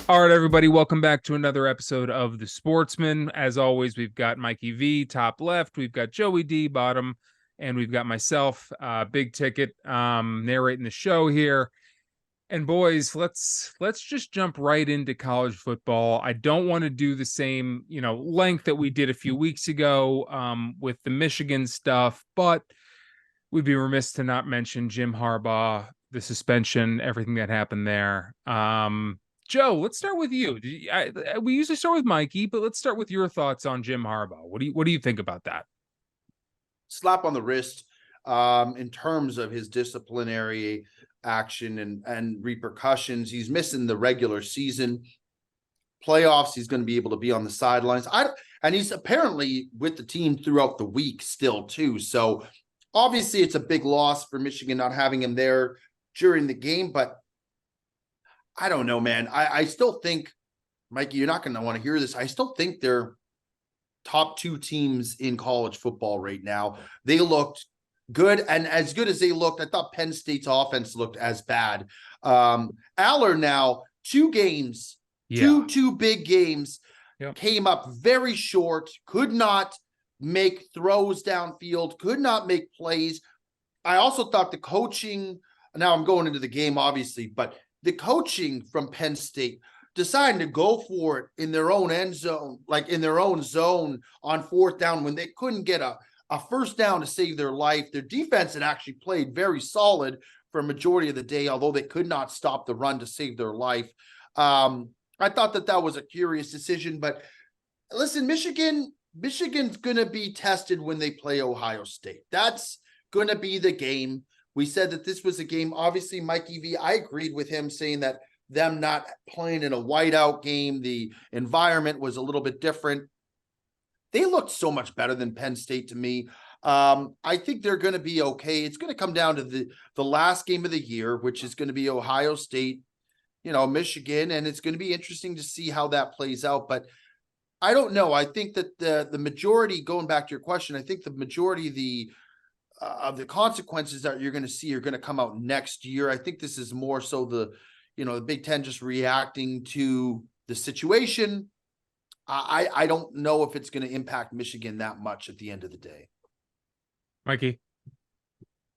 All right, everybody, welcome back to another episode of The Sportsmen. As always, we've got Mikey V, top left, we've got Joey D, bottom, and we've got myself, big ticket, narrating the show here. And boys, let's just jump right into college football. I don't want to do the same, length that we did a few weeks ago with the Michigan stuff, but we'd be remiss to not mention Jim Harbaugh, the suspension, everything that happened there. Joe, let's start with you. We usually start with Mikey, but let's start with your thoughts on Jim Harbaugh. What do you think about that? Slap on the wrist in terms of his disciplinary action and repercussions. He's missing the regular season. Playoffs, he's going to be able to be on the sidelines. And he's apparently with the team throughout the week still too. So obviously it's a big loss for Michigan not having him there during the game, but I don't know, man. I still think, Mikey, you're not going to want to hear this. I still think they're top two teams in college football right now. They looked good, and as good as they looked, I thought Penn State's offense looked as bad. Aller now, two games, two big games, came up very short, could not make throws downfield, could not make plays. I also thought the coaching, now I'm going into the game, obviously, but the coaching from Penn State deciding to go for it in their own end zone, like in their own zone on fourth down when they couldn't get a first down to save their life. Their defense had actually played very solid for a majority of the day, although they could not stop the run to save their life. I thought that was a curious decision, but listen, Michigan's going to be tested when they play Ohio State. That's going to be the game. We said that this was a game, obviously, Mikey V, I agreed with him saying that them not playing in a whiteout game, the environment was a little bit different. They looked so much better than Penn State to me. I think they're going to be okay. It's going to come down to the last game of the year, which is going to be Ohio State, Michigan, and it's going to be interesting to see how that plays out. But I don't know. I think that the majority, going back to your question, I think the majority of the consequences that you're going to see are going to come out next year. I think this is more so the Big Ten just reacting to the situation. I don't know if it's going to impact Michigan that much at the end of the day. Mikey?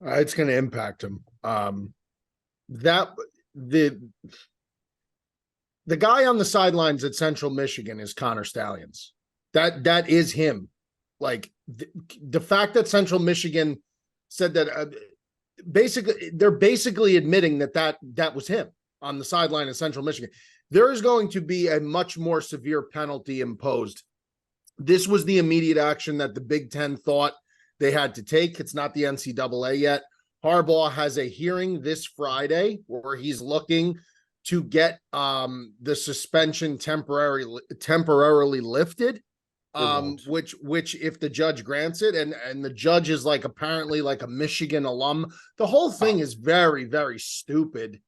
It's going to impact them. The guy on the sidelines at Central Michigan is Connor Stallions. That is him. Like the fact that Central Michigan said that they're basically admitting that was him on the sideline of Central Michigan. There is going to be a much more severe penalty imposed. This was the immediate action that the Big Ten thought they had to take. It's not the NCAA yet. Harbaugh has a hearing this Friday where he's looking to get the suspension temporarily lifted. Which if the judge grants it, and the judge is apparently a Michigan alum, the whole thing is very, very stupid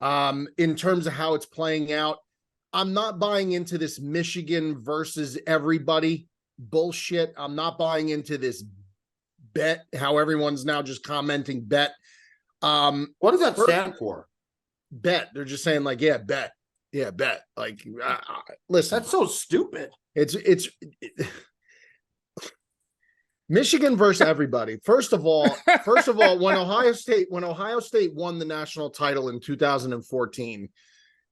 in terms of how it's playing out. I'm not buying into this Michigan versus everybody bullshit. I'm not buying into this bet, how everyone's now just commenting bet. What does that stand for? Bet. They're just saying bet. Yeah, bet. Listen. That's so stupid. It's Michigan versus everybody. First of all, when Ohio State won the national title in 2014,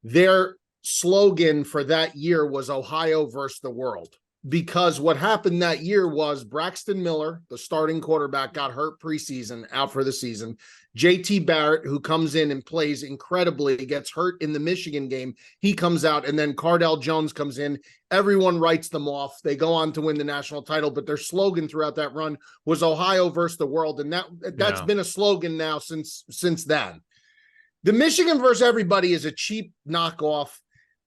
their slogan for that year was Ohio versus the world. Because what happened that year was Braxton Miller, the starting quarterback, got hurt preseason, out for the season. JT Barrett, who comes in and plays incredibly, gets hurt in the Michigan game. He comes out, and then Cardell Jones comes in. Everyone writes them off. They go on to win the national title, but their slogan throughout that run was Ohio versus the world, and that's been a slogan now since then. The Michigan versus everybody is a cheap knockoff.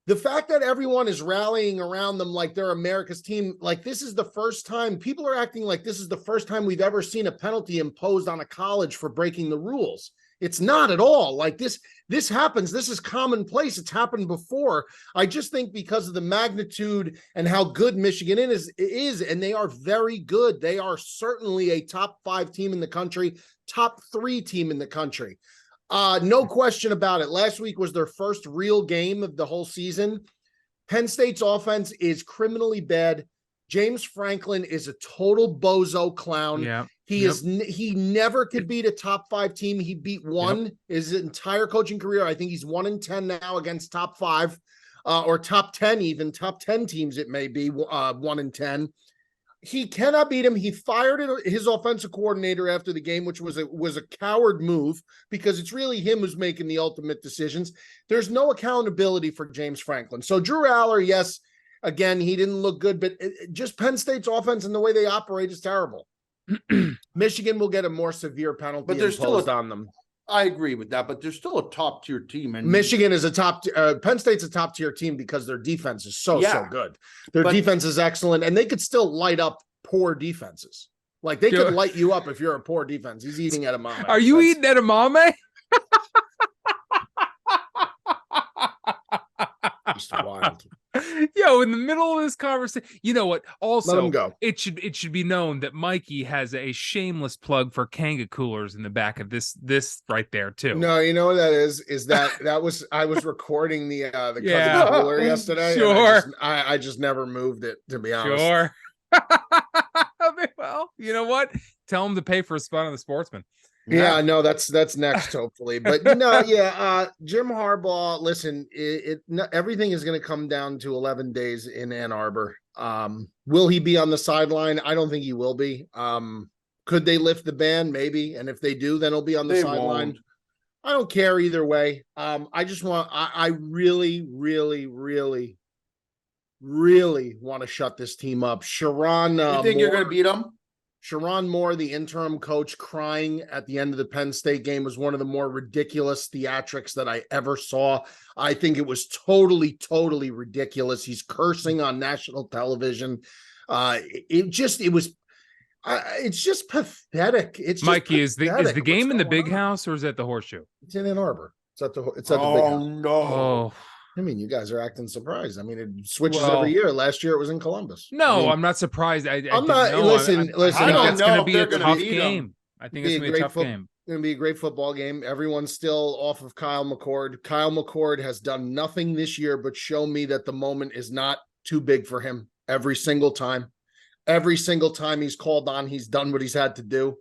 The fact that everyone is rallying around them like they're America's team, this is the first time people are acting like this is the first time we've ever seen a penalty imposed on a college for breaking the rules. It's not at all. This happens. This is commonplace. It's happened before. I just think because of the magnitude and how good Michigan is, and they are very good. They are certainly a top 5 team in the country, top 3 team in the country. No question about it. Last week was their first real game of the whole season. Penn State's offense is criminally bad. James Franklin is a total bozo clown. Yeah. He never could beat a top 5 team. He beat one his entire coaching career. I think he's 1-10 now against top 5 or top 10, even top 10 teams. It may be 1-10. He cannot beat him. He fired his offensive coordinator after the game, which was a coward move because it's really him who's making the ultimate decisions. There's no accountability for James Franklin. So Drew Aller, yes, again, he didn't look good, but just Penn State's offense and the way they operate is terrible. Michigan will get a more severe penalty but there's imposed on them. I agree with that, but they're still a top tier team. And Michigan is Penn State's a top tier team because their defense is so good. Their defense is excellent, and they could still light up poor defenses. Like they could light you up if you're a poor defense. He's eating edamame. Are you eating edamame? Just wild. Yo, in the middle of this conversation, you know what? Also, let him go. It should be known that Mikey has a shameless plug for Kanga coolers in the back of this right there too. No, you know what that is? I was recording the Cutsy cooler yesterday. Sure. I just never moved it, to be honest. Sure. Well, you know what? Tell him to pay for a spot on the Sportsman. Yeah, no, that's next, hopefully. But Jim Harbaugh, listen, everything is going to come down to 11 days in Ann Arbor. Will he be on the sideline? I don't think he will be. Could they lift the ban? Maybe. And if they do, then he'll be on the sideline. Won't. I don't care either way. I really, really, really, really want to shut this team up. Sharon, you think you're going to beat them? Sharon Moore, the interim coach, crying at the end of the Penn State game was one of the more ridiculous theatrics that I ever saw. I think it was totally, totally ridiculous. He's cursing on national television. It's just pathetic. It's Mikey, just is the game in the big house or is it the Horseshoe? It's in Ann Arbor. It's at the big house. No. Oh. I mean, you guys are acting surprised. I mean, it switches every year. Last year it was in Columbus. No, I'm not surprised. I'm not. Listen. I think that's going to be a tough game. I think it's going to be a tough game. It's going to be a great football game. Everyone's still off of Kyle McCord. Kyle McCord has done nothing this year but show me that the moment is not too big for him every single time. Every single time he's called on, he's done what he's had to do.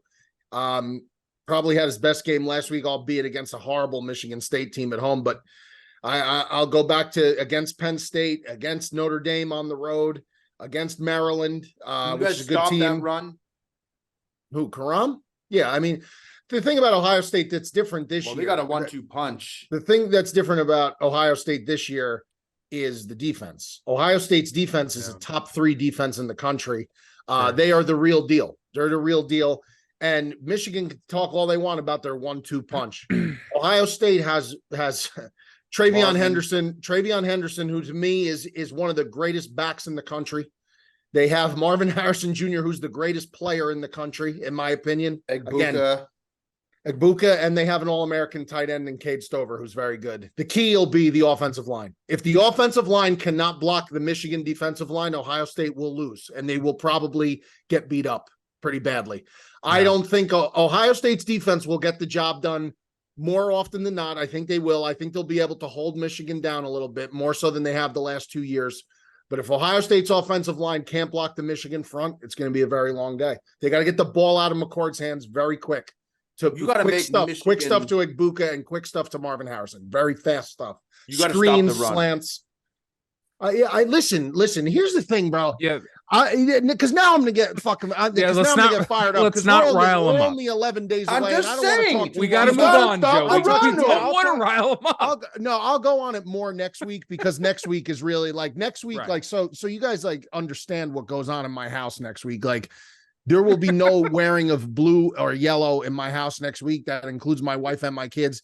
Probably had his best game last week, albeit against a horrible Michigan State team at home, but I'll go back to against Penn State, against Notre Dame on the road, against Maryland, which is a good team. That run? Who, Karam? Yeah, I mean, the thing about Ohio State that's different this year. They got a 1-2 punch. The thing that's different about Ohio State this year is the defense. Ohio State's defense is a top 3 defense in the country. They are the real deal. They're the real deal. And Michigan can talk all they want about their 1-2 punch. Ohio State has Travion Henderson, who to me is one of the greatest backs in the country. They have Marvin Harrison Jr., who's the greatest player in the country, in my opinion. Egbuka, and they have an All-American tight end in Cade Stover, who's very good. The key will be the offensive line. If the offensive line cannot block the Michigan defensive line, Ohio State will lose, and they will probably get beat up pretty badly. Yeah. I don't think Ohio State's defense will get the job done more often than not. I think they will. I think they'll be able to hold Michigan down a little bit more so than they have the last 2 years. But if Ohio State's offensive line can't block the Michigan front, it's going to be a very long day. They got to get the ball out of McCord's hands very quick. You got to make quick stuff to Egbuka and quick stuff to Marvin Harrison. Very fast stuff. You got to screens, stop the run. Slants. Listen. Here's the thing, bro. Yeah. Because now I'm gonna get fucking. Let's not get fired up. Let's not rile them up. We're only 11 days away. I'm just saying. We got to move on, Joe. We don't want to rile them up. I'll go on it more next week because next week is really next week. Right. So you guys understand what goes on in my house next week. There will be no wearing of blue or yellow in my house next week. That includes my wife and my kids.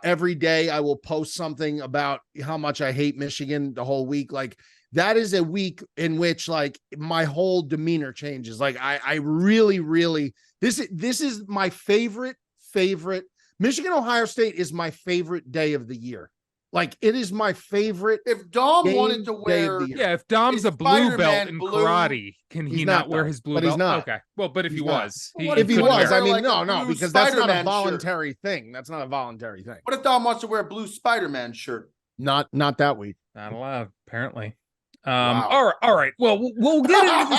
Every day I will post something about how much I hate Michigan the whole week. That is a week in which my whole demeanor changes. I really, really, this is my favorite Michigan, Ohio State is my favorite day of the year. Like, it is my favorite. If Dom Game wanted to day of wear, the year. Yeah, if Dom's It's a blue belt Spider-Man in blue. karate, can he He's not not, wear though. his blue But belt? he's not. Okay. Well, but if He's he not. was, Well, what If he couldn't was, wear I it. mean, like a no, blue because that's not a Spider-Man shirt. voluntary thing. That's not a voluntary thing. what if Dom wants to wear a blue Spider-Man shirt? Not that week. Not allowed, apparently. Wow. All right. Well, we'll get into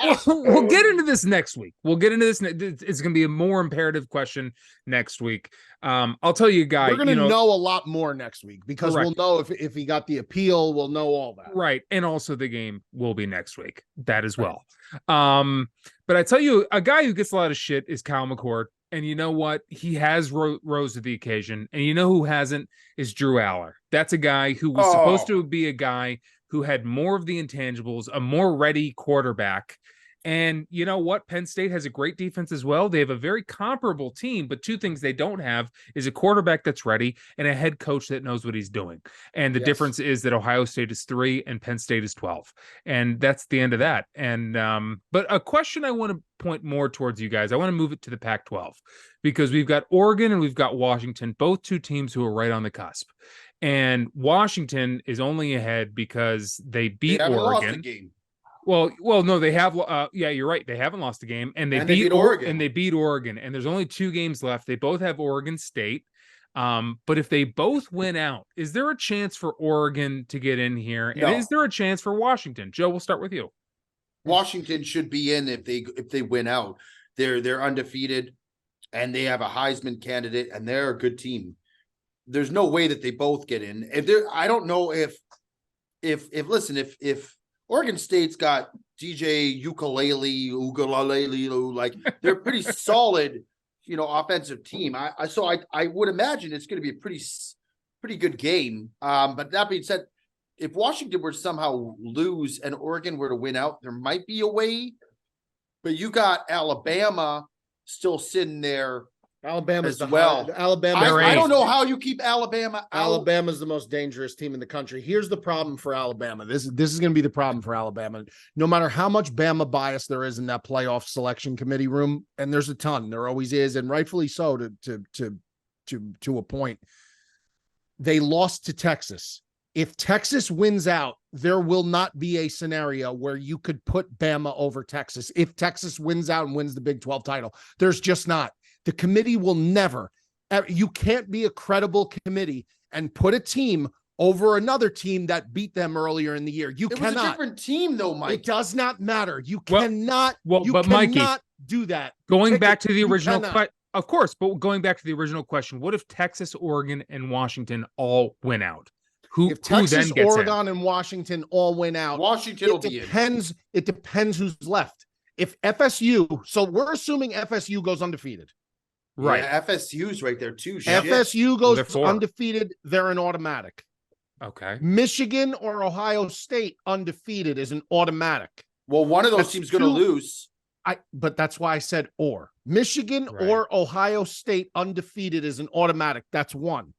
this. We'll get into this next week. We'll get into this. It's going to be a more imperative question next week. I'll tell you, guy. We're going to know a lot more next week because Correct. we'll know if he got the appeal. We'll know all that. Right, and also the game will be next week. That as well. But I tell you, a guy who gets a lot of shit is Kyle McCord. And you know what? He has rose to the occasion. And you know who hasn't is Drew Aller. That's a guy who was supposed to be a guy who had more of the intangibles, a more ready quarterback. And you know what? Penn State has a great defense as well. They have a very comparable team, but two things they don't have is a quarterback that's ready and a head coach that knows what he's doing. And the difference is that Ohio State is 3 and Penn State is 12. And that's the end of that. And but a question I want to point more towards you guys. I want to move it to the Pac-12 because we've got Oregon and we've got Washington, both two teams who are right on the cusp. And Washington is only ahead because they beat Oregon. Oregon. Lost the game. Well, no, they have. Yeah, you're right. They haven't lost a game, and they beat Oregon. And they beat Oregon. And there's only 2 games left. They both have Oregon State. But if they both win out, is there a chance for Oregon to get in here? No. And is there a chance for Washington? Joe, we'll start with you. Washington should be in if they win out. They're undefeated, and they have a Heisman candidate, and they're a good team. There's no way that they both get in. I don't know if Oregon State's got DJ Ukulele, like they're pretty solid, offensive team. I would imagine it's going to be a pretty good game. But that being said, if Washington were to somehow lose and Oregon were to win out, there might be a way. But you got Alabama still sitting there. Alabama's as well. Alabama. I don't know how you keep Alabama out. Alabama's the most dangerous team in the country. Here's the problem for Alabama. This is going to be the problem for Alabama. No matter how much Bama bias there is in that playoff selection committee room, and there's a ton, there always is, and rightfully so to a point. They lost to Texas. If Texas wins out, there will not be a scenario where you could put Bama over Texas. If Texas wins out and wins the Big 12 title, there's just not. The committee will never, you can't be a credible committee and put a team over another team that beat them earlier in the year. You cannot. It was a different team though, Mike. It does not matter. You cannot Mikey, do that. Going back to the original question, of course, but going back to the original question, what if Texas, Oregon, and Washington all win out? If Texas, then gets Oregon, and Washington all win out, Washington will be in. It depends who's left. If FSU, so we're assuming FSU goes undefeated. Right. Yeah, FSU's right there too. FSU goes undefeated, they're an automatic. Okay. Michigan or Ohio State undefeated is an automatic. Well, one of those teams going to lose. But that's why I said or. Michigan or Ohio State undefeated is an automatic. That's 1.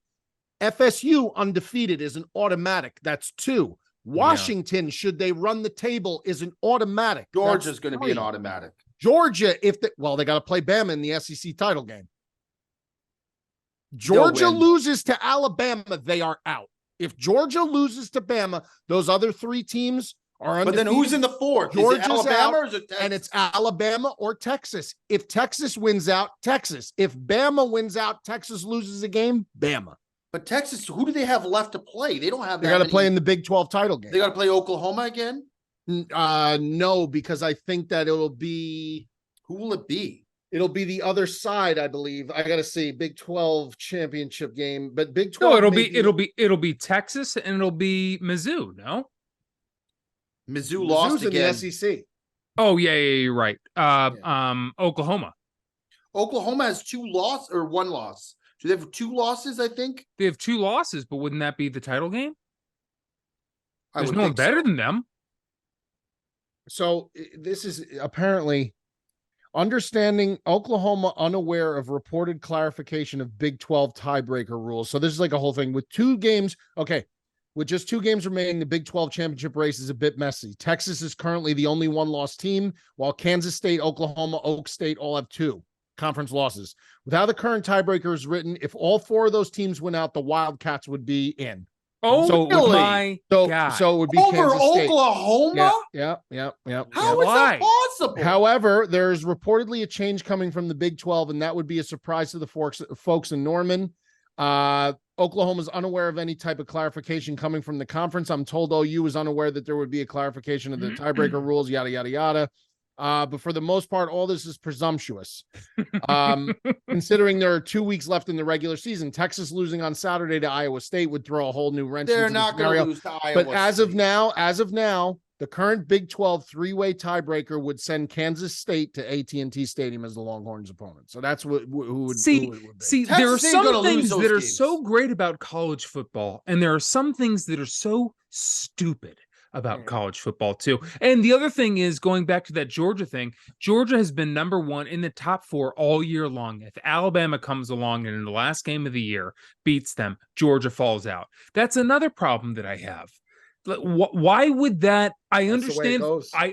FSU undefeated is an automatic. That's 2. Washington, should they run the table, is an automatic. Georgia's going to be an automatic. Georgia, they got to play Bama in the SEC title game. Georgia loses to Alabama, they are out. If Georgia loses to Bama, those other 3 teams are undefeated. But then who's in the 4th? Georgia's is it Alabama out, or is it Texas? And it's Alabama or Texas. If Texas wins out, Texas. If Bama wins out, Texas loses a game, Bama. But Texas, who do they have left to play? They don't have. They got to play in the Big 12 title game. They got to play Oklahoma again. No, because I think that it'll be. Who will it be? It'll be the other side, I believe. I got to see Big 12 championship game, but Big 12. No, it'll be Texas and it'll be Mizzou. No, Mizzou lost again. In the SEC. Oh yeah, you're right. Oklahoma. Oklahoma has 2 losses or 1 loss. Do they have 2 losses? I think they have 2 losses, but wouldn't that be the title game? There's no one better than them. So this is apparently understanding Oklahoma unaware of reported clarification of Big 12 tiebreaker rules. So this is like a whole thing with 2 games. Okay. With just 2 games remaining, the Big 12 championship race is a bit messy. Texas is currently the only 1-loss team, while Kansas State, Oklahoma, Oak State all have 2. conference losses. With how the current tiebreaker is written, if all 4 of those teams win out, the Wildcats would be in. Oh, So my God. So it would be Over Kansas State. Oklahoma? Yeah. How is that possible? However, there's reportedly a change coming from the Big 12, and that would be a surprise to the folks in Norman. Oklahoma's unaware of any type of clarification coming from the conference. I'm told OU is unaware that there would be a clarification of the tiebreaker rules, yada, yada, yada. But for the most part, all this is presumptuous. Considering there are 2 weeks left in the regular season, Texas losing on Saturday to Iowa State would throw a whole new wrench into the scenario. They're not going to lose to Iowa State. But as of now, the current Big 12 3-way tiebreaker would send Kansas State to AT&T Stadium as the Longhorns' opponent. So that's who would be. See, there are some things that are so great about college football, and there are some things that are so stupid about college football too. And the other thing is, going back to that Georgia thing, Georgia has been number 1 in the top 4 all year long. If Alabama comes along and in the last game of the year beats them, Georgia falls out. That's another problem that I have. Why would that? I understand.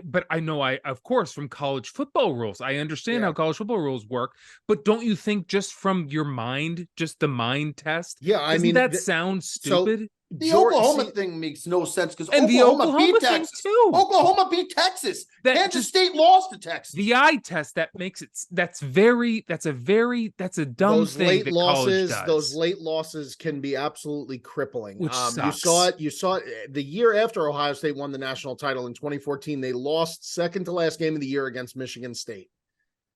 But I know, of course, from college football rules, I understand how college football rules work. But don't you think just from your mind, just the mind test? Yeah, I mean, that sounds stupid. The Oklahoma thing makes no sense because Oklahoma beat Texas too. Oklahoma beat Texas. Kansas State lost to Texas. The eye test that makes it. That's a dumb those thing. Late losses, those late losses can be absolutely crippling. Which sucks. You saw it the year after Ohio State won the national title in 2014. They lost second to last game of the year against Michigan State,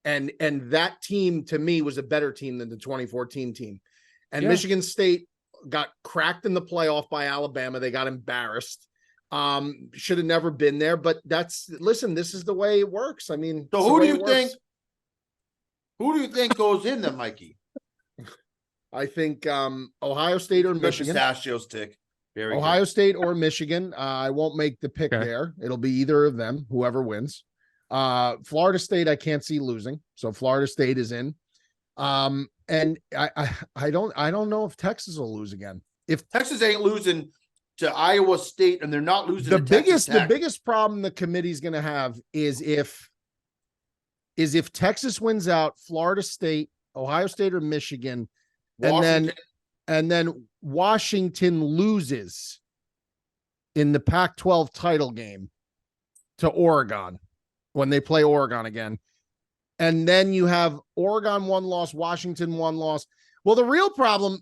and that team to me was a better team than the 2014 team. And Michigan State got cracked in the playoff by Alabama. They got embarrassed. Should have never been there, but this is the way it works. I mean, so who do you think goes in then, Mikey? I think Ohio State or Michigan. Pistachios tick. Ohio State or Michigan. I won't make the pick there. It'll be either of them, whoever wins. Florida State, I can't see losing. So Florida State is in. And I don't know if Texas will lose again. If Texas ain't losing to Iowa State and they're not losing the biggest problem the committee's going to have is if Texas wins out, Florida State, Ohio State or Michigan, and then Washington loses in the Pac-12 title game to Oregon when they play Oregon again. And then you have Oregon 1 loss, Washington 1 loss. Well, the real problem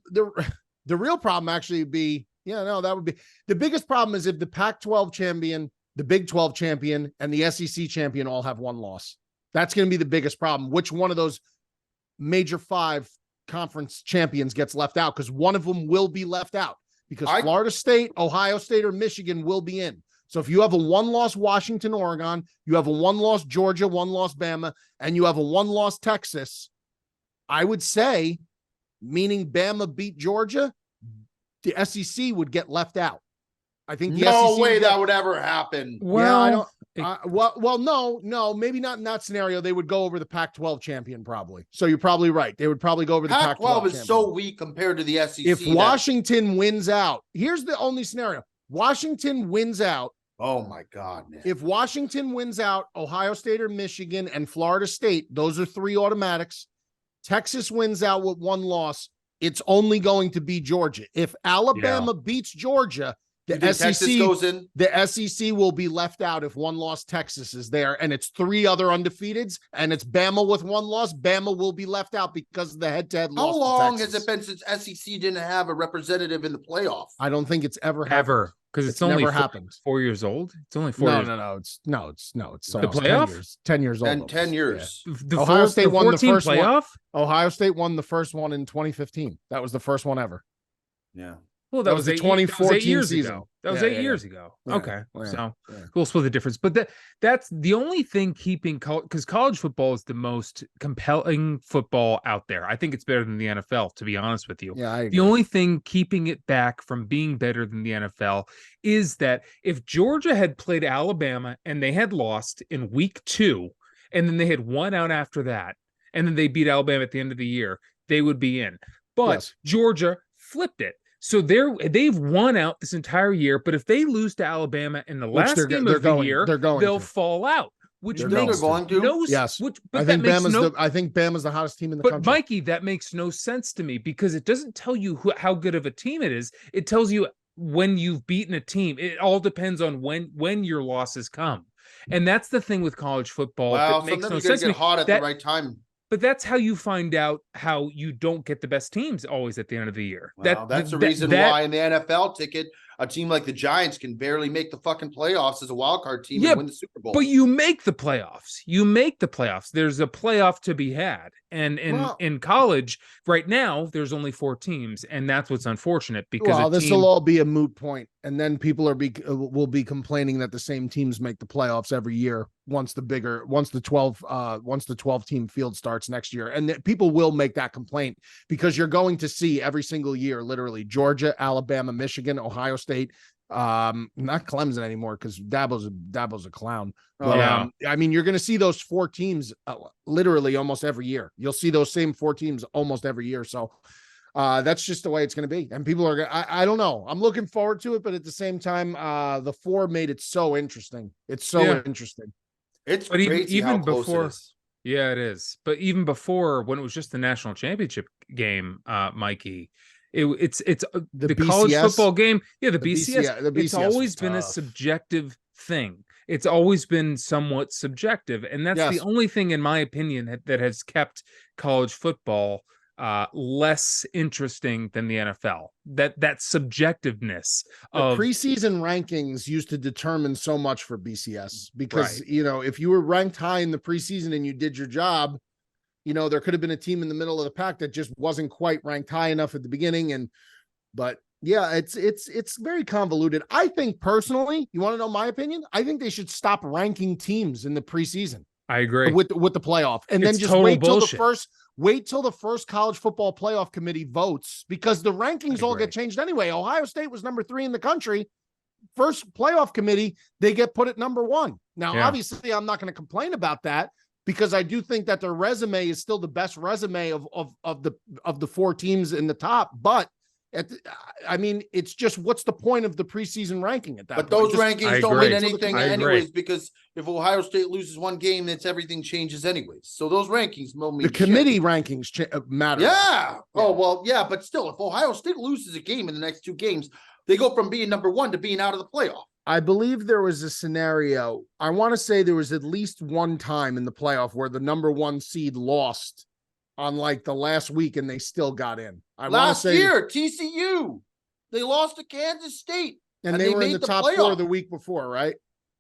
actually would be, that would be the biggest problem is if the Pac-12 champion, the Big 12 champion, and the SEC champion all have 1 loss. That's going to be the biggest problem. Which one of those major 5 conference champions gets left out? Because one of them will be left out because Florida State, Ohio State, or Michigan will be in. So if you have a 1-loss Washington, Oregon, you have a 1-loss Georgia, 1-loss Bama, and you have a 1-loss Texas, I would say, meaning Bama beat Georgia, the SEC would get left out. I think no way that would ever happen. Well, no, maybe not in that scenario. They would go over the Pac-12 champion probably. So you're probably right. They would probably go over the Pac-12 Pac-12 is so weak compared to the SEC. If Washington wins out, here's the only scenario. Washington wins out. Oh my God, man. If Washington wins out, Ohio State or Michigan and Florida State, those are 3 automatics. Texas wins out with 1 loss. It's only going to be Georgia. If Alabama beats Georgia, the SEC goes in. The SEC will be left out if 1 loss Texas is there, and it's 3 other undefeateds, and it's Bama with 1 loss. Bama will be left out because of the head-to-head loss. How long has it been since SEC didn't have a representative in the playoff? I don't think it's ever happened. Because it's only never happened. 4 years old. It's only 4 years. No. It's the playoff. 10 years old. And 10 years. Yeah. Ohio State won the first playoff. Ohio State won the first one in 2015. That was the first one ever. Yeah. Well, that was the 2014 season. That was 8 years ago. Okay. So we'll split the difference. But that's the only thing keeping because college football is the most compelling football out there. I think it's better than the NFL, to be honest with you. Yeah, I agree. The only thing keeping it back from being better than the NFL is that if Georgia had played Alabama and they had lost in week 2, and then they had won out after that, and then they beat Alabama at the end of the year, they would be in. But Georgia flipped it. So they've won out this entire year, but if they lose to Alabama in the last game of the year, they'll fall out, which They're makes going to. no Yes. which, I but think that makes Bama's no. I think Bama's the hottest team in the But country. Mikey, that makes no sense to me because it doesn't tell you how good of a team it is. It tells you when you've beaten a team. It all depends on when your losses come, and that's the thing with college football. Well, that makes sometimes no you gotta sense to get me. hot at That- the right time. But that's how you find out how you don't get the best teams always at the end of the year. Well, that's the reason why in the NFL ticket, a team like the Giants can barely make the fucking playoffs as a wild card team and win the Super Bowl. But you make the playoffs. You make the playoffs. There's a playoff to be had. And in college, right now, there's only 4 teams, and that's what's unfortunate because this will all be a moot point, and then people will be complaining that the same teams make the playoffs every year once the 12 team field starts next year, and people will make that complaint because you're going to see every single year, literally Georgia, Alabama, Michigan, Ohio State. Not Clemson anymore because Dabo's a clown. But I mean, you're going to see those 4 teams literally almost every year. You'll see those same 4 teams almost every year. So that's just the way it's going to be. And people are going to, I don't know. I'm looking forward to it, but at the same time, the 4 made it so interesting. It's so interesting. It's crazy even before. It is. Yeah, it is. But even before, when it was just the national championship game, Mikey, it's the college football game. Yeah, the BCS. It's always been a subjective thing. It's always been somewhat subjective, and that's the only thing, in my opinion, that has kept college football less interesting than the NFL. That subjectiveness of preseason rankings used to determine so much for BCS because if you were ranked high in the preseason and you did your job, there could have been a team in the middle of the pack that just wasn't quite ranked high enough at the beginning. But yeah, it's very convoluted. I think personally, you want to know my opinion? I think they should stop ranking teams in the preseason. I agree with the playoff, and then just wait till the first college football playoff committee votes because the rankings all get changed anyway. Ohio State was number 3 in the country. First playoff committee, they get put at number 1. Now, obviously, I'm not going to complain about that because I do think that their resume is still the best resume of the 4 teams in the top. But I mean, it's just what's the point of the preseason ranking at that point? But those rankings don't mean anything anyways, because if Ohio State loses one game, everything changes anyways. So those rankings don't mean the committee rankings matter. Yeah. Oh, well, yeah, but still, if Ohio State loses a game in the next 2 games, they go from being number 1 to being out of the playoff. I believe there was a scenario. I want to say there was at least one time in the playoff where the number 1 seed lost on like the last week and they still got in. Last year, TCU, they lost to Kansas State. And they were in the top playoff. 4 the week before, right?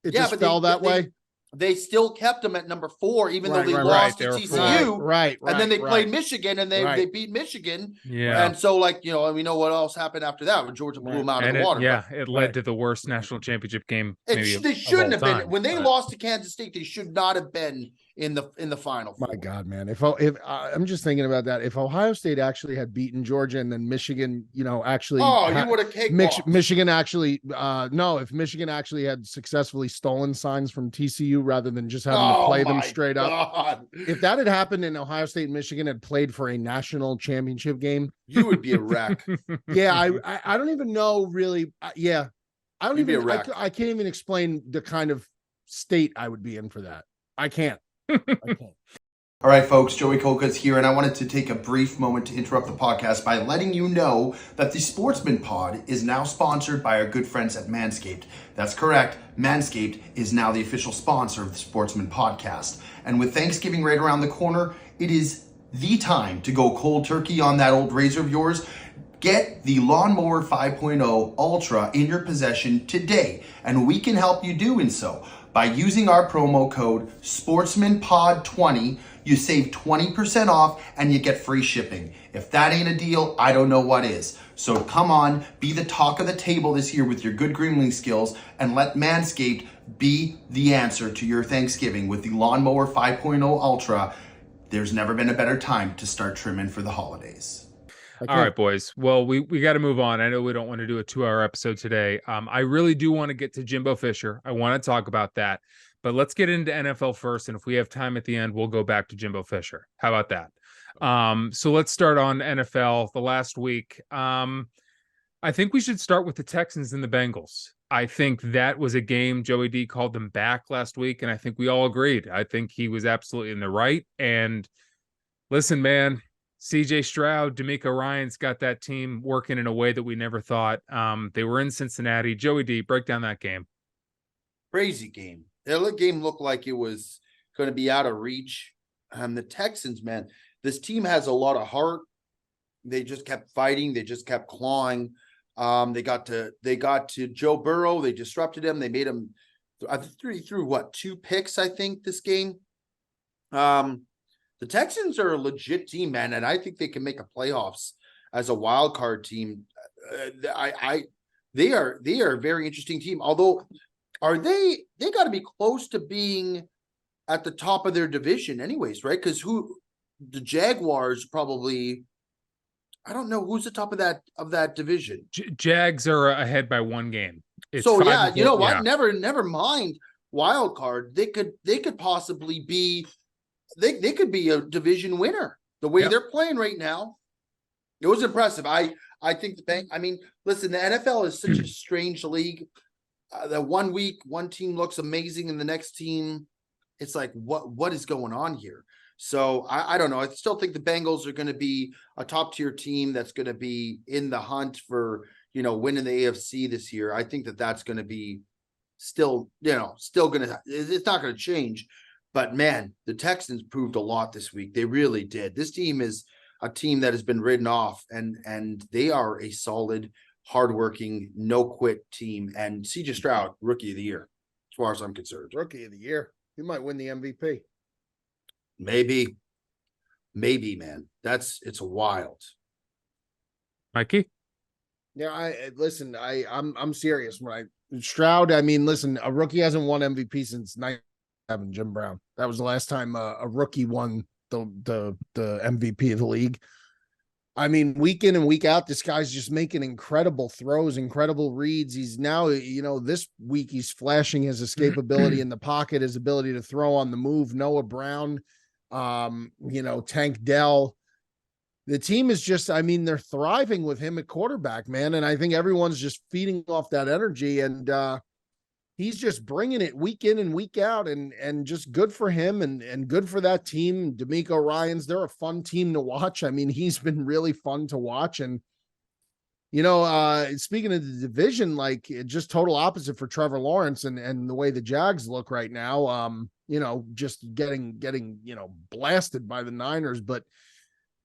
It just fell that way. They still kept them at number 4, even though they lost to TCU. Right. And then they played Michigan and they beat Michigan. Yeah. And so, we know what else happened after that when Georgia blew them out of the water. It led to the worst national championship game. They shouldn't have been. When they lost to Kansas State, they should not have been in the final 4. My God, man. If I'm just thinking about that, if Ohio State actually had beaten Georgia and then Michigan, actually, you would have cakewalked. Michigan actually, if Michigan actually had successfully stolen signs from TCU rather than just having to play them straight up, if that had happened and Ohio State and Michigan had played for a national championship game, you would be a wreck. I don't even know really. I don't even. I can't even explain the kind of state I would be in for that. I can't. All right, folks, Joey Coca's here, and I wanted to take a brief moment to interrupt the podcast by letting you know that the Sportsmen pod is now sponsored by our good friends at Manscaped. That's correct. Manscaped is now the official sponsor of the Sportsmen podcast. And with Thanksgiving right around the corner, it is the time to go cold turkey on that old razor of yours. Get the Lawnmower 5.0 Ultra in your possession today, and we can help you doing so. By using our promo code SportsmanPod20, you save 20% off and you get free shipping. If that ain't a deal, I don't know what is. So come on, be the talk of the table this year with your good grooming skills and let Manscaped be the answer to your Thanksgiving with the Lawnmower 5.0 Ultra. There's never been a better time to start trimming for the holidays. All right, boys. Well, we got to move on. I know we don't want to do a 2-hour episode today. I really do want to get to Jimbo Fisher. I want to talk about that, but let's get into NFL first. And if we have time at the end, we'll go back to Jimbo Fisher. How about that? So let's start on NFL the last week. I I think we should start with the Texans and the Bengals. I think that was a game. Joey D called them back last week, and I think we all agreed. I think he was absolutely in the right. And listen, man, CJ Stroud, D'Amico Ryans got that team working in a way that we never thought. They were in Cincinnati. Joey D, break down that game. Crazy game. The game looked like it was going to be out of reach. The Texans, man, this team has a lot of heart. They just kept fighting. They just kept clawing. They got to Joe Burrow. They disrupted him. They made him. I threw what, 2 picks, I think, this game. The Texans are a legit team, man, and I think they can make a playoffs as a wild card team. They are a very interesting team. Although, they got to be close to being at the top of their division, anyways, right? Because the Jaguars probably. I don't know who's the top of that division. Jags are ahead by 1 game. It's so yeah, you know what? Yeah. Never mind wild card. They could possibly be. They could be a division winner the way they're playing right now. It was impressive. I think listen, the NFL is such a strange league. The 1 week, one team looks amazing, and the next team, it's like, what is going on here? So I don't know. I still think the Bengals are going to be a top tier team that's going to be in the hunt for, winning the AFC this year. I think that's going to be still going to, it's not going to change. But man, the Texans proved a lot this week. They really did. This team is a team that has been ridden off, and they are a solid, hardworking, no quit team. And CJ Stroud, rookie of the year, as far as I'm concerned. Rookie of the year. He might win the MVP. Maybe, man. It's wild. Mikey? Yeah, I'm serious. Stroud, listen, a rookie hasn't won MVP since 97, Jim Brown. That was the last time a rookie won the MVP of the league. Week in and week out, this guy's just making incredible throws, incredible reads. He's now, this week he's flashing his escapability in the pocket, his ability to throw on the move. Noah Brown, Tank Dell. The team is just, they're thriving with him at quarterback, man. And I think everyone's just feeding off that energy. And he's just bringing it week in and week out, and just good for him and good for that team. D'Amico Ryans, they're a fun team to watch. He's been really fun to watch. And, speaking of the division, just total opposite for Trevor Lawrence and the way the Jags look right now, just getting, blasted by the Niners. But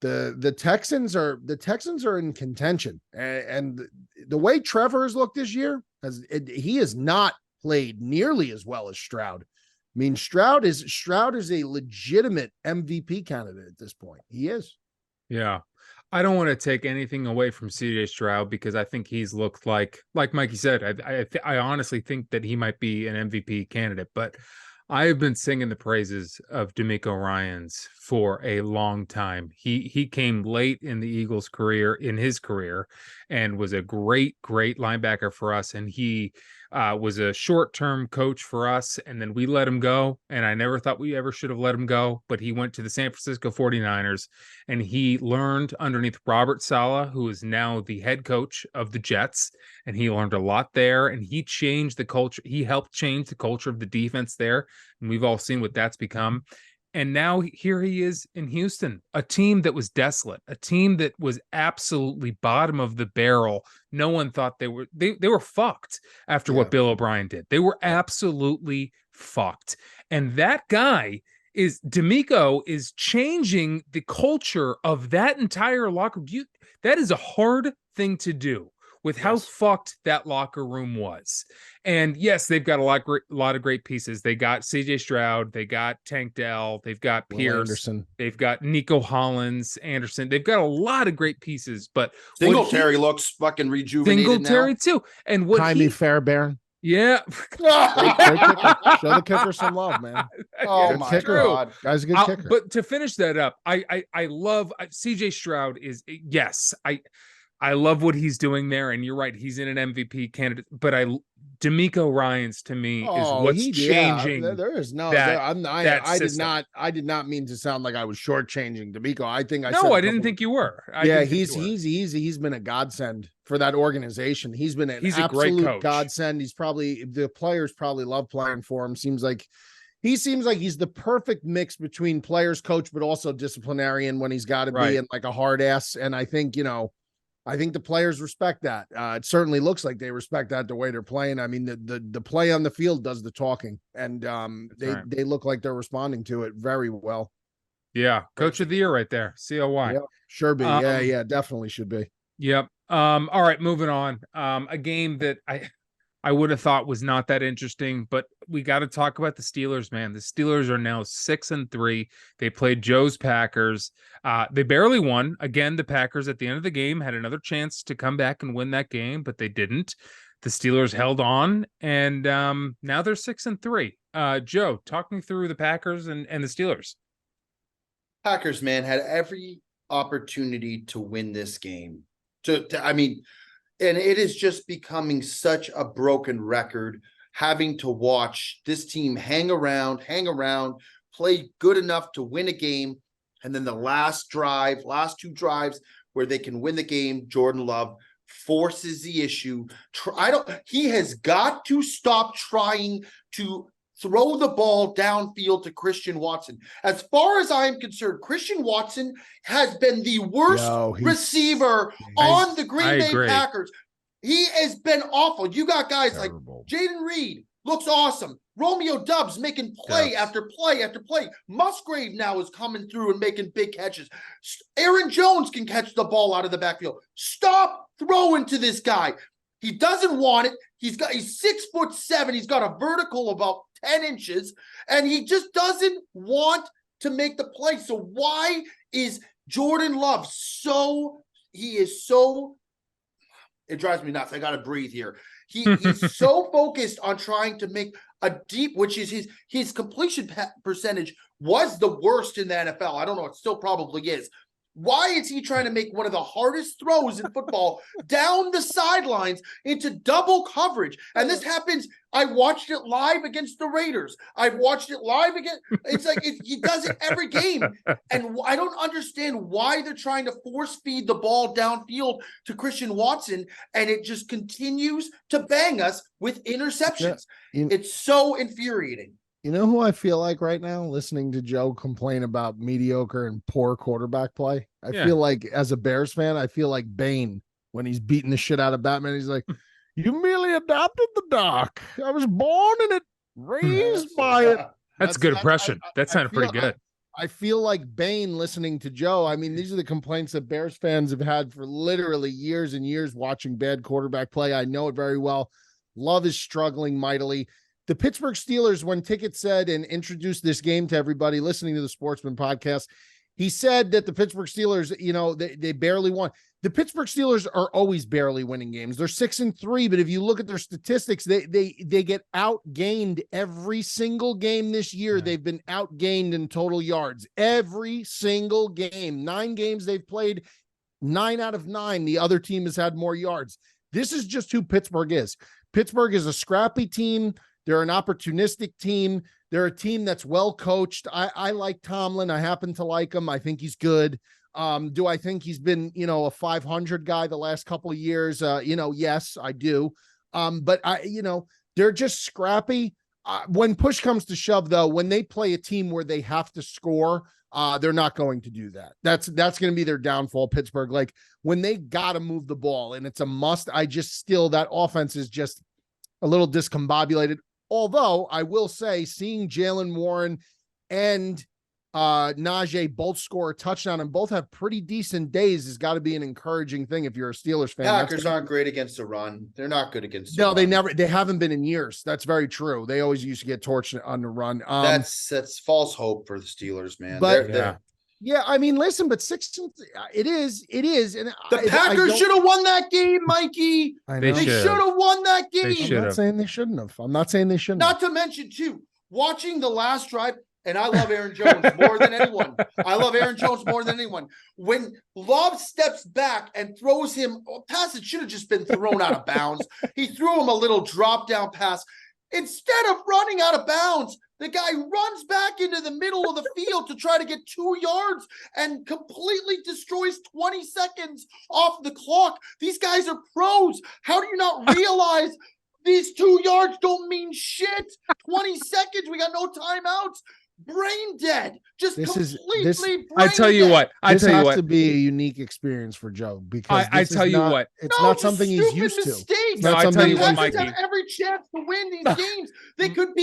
the Texans are in contention. And the way Trevor has looked this year, he has not played nearly as well as Stroud. Stroud is a legitimate MVP candidate at this point. He is. Yeah. I don't want to take anything away from CJ Stroud, because I think he's looked like Mikey said, I honestly think that he might be an MVP candidate, but I've been singing the praises of D'Amico Ryans for a long time. He came late in the Eagles' career, and was a great linebacker for us. And he was a short-term coach for us, and then we let him go. And I never thought we ever should have let him go, but he went to the San Francisco 49ers, and he learned underneath Robert Saleh, who is now the head coach of the Jets. And he learned a lot there, and he changed the culture. He helped change the culture of the defense there. And we've all seen what that's become. And now here he is in Houston, a team that was desolate, a team that was absolutely bottom of the barrel. No one thought they were fucked after what Bill O'Brien did. They were absolutely fucked. And that guy D'Amico is changing the culture of that entire locker room. That is a hard thing to do with how fucked that locker room was. And yes, they've got a lot of great pieces. They got CJ Stroud, they got Tank Dell, they've got Pierce, Anderson. They've got Nico Hollins, Anderson. They've got a lot of great pieces, but Singletary looks fucking rejuvenated. Singletary too. And what Jaime Fairbairn. Yeah. Great kicker. Show the kicker some love, man. Oh my God. Guy's a good kicker. But to finish that up, I love CJ Stroud is, yes, I love what he's doing there, and you're right, he's in an MVP candidate. But D'Amico Ryans to me is what's changing. There is no. That I did system. not mean to sound like I was shortchanging D'Amico. I think I No, said I didn't think you were. He's been a godsend for that organization. He's been an a great coach. Godsend. The players probably love playing for him. Seems like he's the perfect mix between players, coach, but also disciplinarian when he's got to be, and like a hard ass. And I think, I think the players respect that. It certainly looks like they respect that the way they're playing. I mean, the play on the field does the talking, and they look like they're responding to it very well. Yeah, coach of the year right there. COY. Yeah, sure be. Yeah, definitely should be. Yep. All right, moving on. A game that I would have thought was not that interesting, but we got to talk about the Steelers, man. The Steelers are now 6-3. They played Joe's Packers. They barely won. Again, the Packers at the end of the game had another chance to come back and win that game, but they didn't. The Steelers held on, and now they're 6-3. Joe, talk me through the Packers and the Steelers. Packers, man, had every opportunity to win this game. And it is just becoming such a broken record, having to watch this team hang around, play good enough to win a game. And then the last two drives where they can win the game, Jordan Love forces the issue. He has got to stop trying to throw the ball downfield to Christian Watson. As far as I am concerned, Christian Watson has been the worst receiver on the Green Bay Packers. He has been awful. You got guys terrible. Like Jaden Reed looks awesome. Romeo Doubs making play after play after play. Musgrave now is coming through and making big catches. Aaron Jones can catch the ball out of the backfield. Stop throwing to this guy. He doesn't want it. He's 6'7". He's got a vertical about 10 inches, and he just doesn't want to make the play. So why is Jordan Love it drives me nuts. I got to breathe here. He's so focused on trying to make a deep, which is his completion percentage was the worst in the NFL. I don't know. It still probably is. Why is he trying to make one of the hardest throws in football down the sidelines into double coverage? And this happens. I watched it live against the Raiders. I've watched it live again. It's like he does it every game. And I don't understand why they're trying to force feed the ball downfield to Christian Watson. And it just continues to bang us with interceptions. Yeah. It's so infuriating. You know who I feel like right now, listening to Joe complain about mediocre and poor quarterback play? I feel like, as a Bears fan, I feel like Bane when he's beating the shit out of Batman. He's like, you merely adopted the dark. I was born in it, raised by it. That's a good impression. That sounded pretty good. I feel like Bane listening to Joe. I mean, these are the complaints that Bears fans have had for literally years and years watching bad quarterback play. I know it very well. Love is struggling mightily. The Pittsburgh Steelers, when Ticket said and introduced this game to everybody listening to the Sportsman podcast, he said that the Pittsburgh Steelers, they barely won. The Pittsburgh Steelers are always barely winning games. They're 6-3, but if you look at their statistics, they get outgained every single game this year. Yeah. They've been outgained in total yards every single game. 9 games they've played, 9 out of 9. The other team has had more yards. This is just who Pittsburgh is. Pittsburgh is a scrappy team. They're an opportunistic team. They're a team that's well coached. I like Tomlin. I happen to like him. I think he's good. Do I think he's been, a 500 guy the last couple of years? Yes, I do. But they're just scrappy. When push comes to shove, though, when they play a team where they have to score, they're not going to do that. That's going to be their downfall, Pittsburgh. Like, when they got to move the ball and it's a must, that offense is just a little discombobulated. Although I will say, seeing Jalen Warren and Najee both score a touchdown and both have pretty decent days has got to be an encouraging thing if you're a Steelers fan. Packers aren't great against the run. They're not good against the run. They haven't been in years. That's very true. They always used to get torched on the run. That's false hope for the Steelers, man. But yeah, I mean, listen, but 6, it is. And the Packers should have won that game, Mikey. They should have won that game. I'm not saying they shouldn't have. I'm not saying they shouldn't. Not to mention, too, watching the last drive, And I love Aaron Jones more than anyone. I love Aaron Jones more than anyone. When Love steps back and throws him a pass that should have just been thrown out of bounds, he threw him a little drop down pass. Instead of running out of bounds, the guy runs back into the middle of the field to try to get 2 yards and completely destroys 20 seconds off the clock. These guys are pros. How do you not realize these 2 yards don't mean shit? 20 seconds. We got no timeouts. Brain dead. Just completely brain I tell you dead. what. I This tell you has what. to be a unique experience for Joe because I tell you what. it's No, not just something he's stupid used to. mistakes. It's No, not I tell something you he's what, used Packers to. Mikey. have every chance to win these games. They could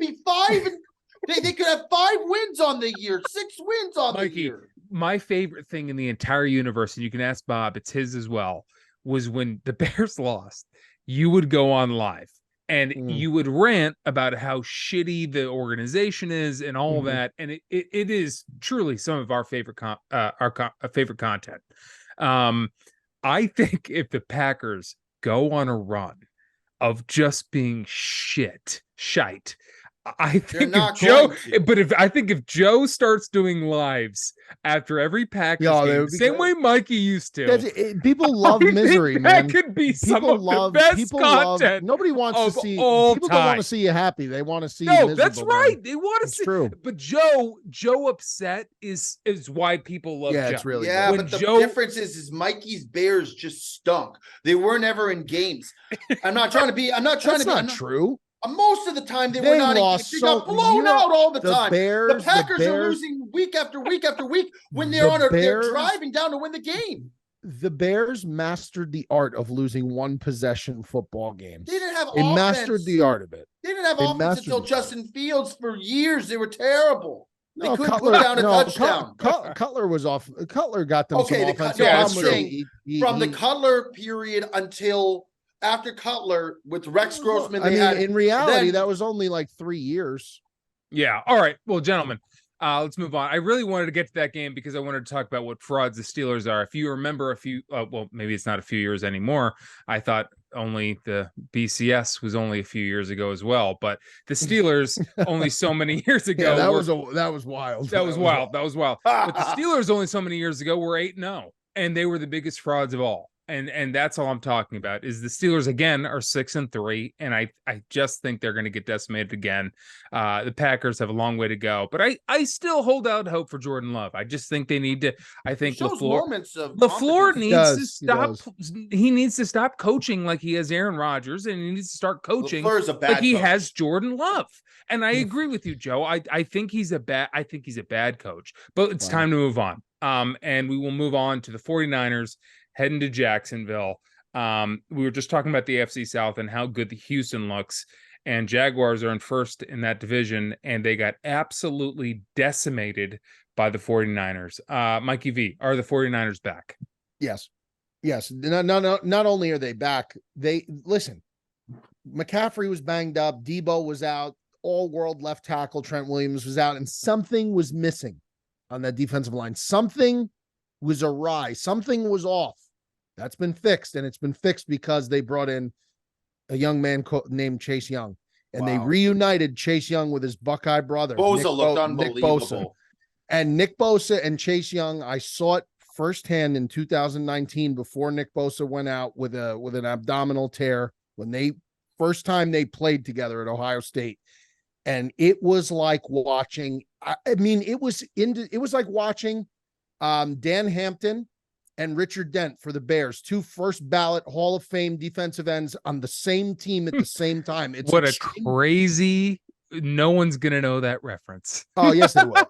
be 5 and they could have 5 wins on the year, 6 wins on the Mikey, year. my favorite thing in the entire universe, and you can ask Bob, it's his as well, was when the Bears lost, you would go on live and you would rant about how shitty the organization is and all that. And it is truly some of our favorite favorite content. I think if the Packers go on a run of just being shite, I think not if Joe, going to. but if Joe starts doing lives after every Packers Yeah, they game, would the be same good. way Mikey used to, People love I think misery, that man. could be some People of love the best people content. love. Nobody wants to of see. all People don't want time. to see you happy. They want to see you No, miserable. that's right. man. They want to It's see. true. But Joe upset is why people love Yeah, Joe. it's really Yeah, good. When but the Joe- difference is Mikey's Bears just stunk. They were never in games. I'm not trying to be. That's not true. Most of the time they were They not. lost They got so- blown out all the time. Bears, The Packers are losing week after week after week when they're they're driving down to win the game. The Bears mastered the art of losing one possession football games. They didn't have They offense. mastered the art of it. They didn't have They offense mastered until the Justin Fields for years. They were terrible. They No, couldn't put down a touchdown. Cutler was off. Cutler got them Okay, some the offensive Cut- yeah, I'm problems. saying From the Cutler period until after Cutler with Rex Grossman, in reality, then- that was only like 3 years. Yeah. All right. Well, gentlemen, let's move on. I really wanted to get to that game because I wanted to talk about what frauds the Steelers are. If you remember well, maybe it's not a few years anymore. I thought only the BCS was only a few years ago as well, but the Steelers only so many years ago. Yeah, that was wild. That was wild. That was wild. But the Steelers only so many years ago were 8-0, and they were the biggest frauds of all. And that's all I'm talking about is the Steelers again are 6-3, and I just think they're going to get decimated again. The Packers have a long way to go, but I still hold out hope for Jordan Love. I just think they need to. I think LaFleur needs to stop. He needs to stop coaching like he has Aaron Rodgers, and he needs to start coaching like he has Jordan Love. And I agree with you, Joe. I think he's a bad coach, but it's time to move on. And we will move on to the 49ers. Heading to Jacksonville. We were just talking about the AFC South and how good the Houston looks, and Jaguars are in first in that division, and they got absolutely decimated by the 49ers. Mikey V, are the 49ers back? Yes. Not only are they back, McCaffrey was banged up, Debo was out, all-world left tackle Trent Williams was out, and something was missing on that defensive line. Something was awry. Something was off. That's been fixed, and it's been fixed because they brought in a young man named Chase Young, and they reunited Chase Young with his Buckeye brother. Bosa looked unbelievable. Nick Bosa. And Nick Bosa and Chase Young, I saw it firsthand in 2019 before Nick Bosa went out with an abdominal tear when first time they played together at Ohio State. And it was like watching, it was like watching Dan Hampton and Richard Dent for the Bears, 2 first ballot Hall of Fame defensive ends on the same team at the same time. It's what a crazy. No one's gonna know that reference. Oh yes, they will.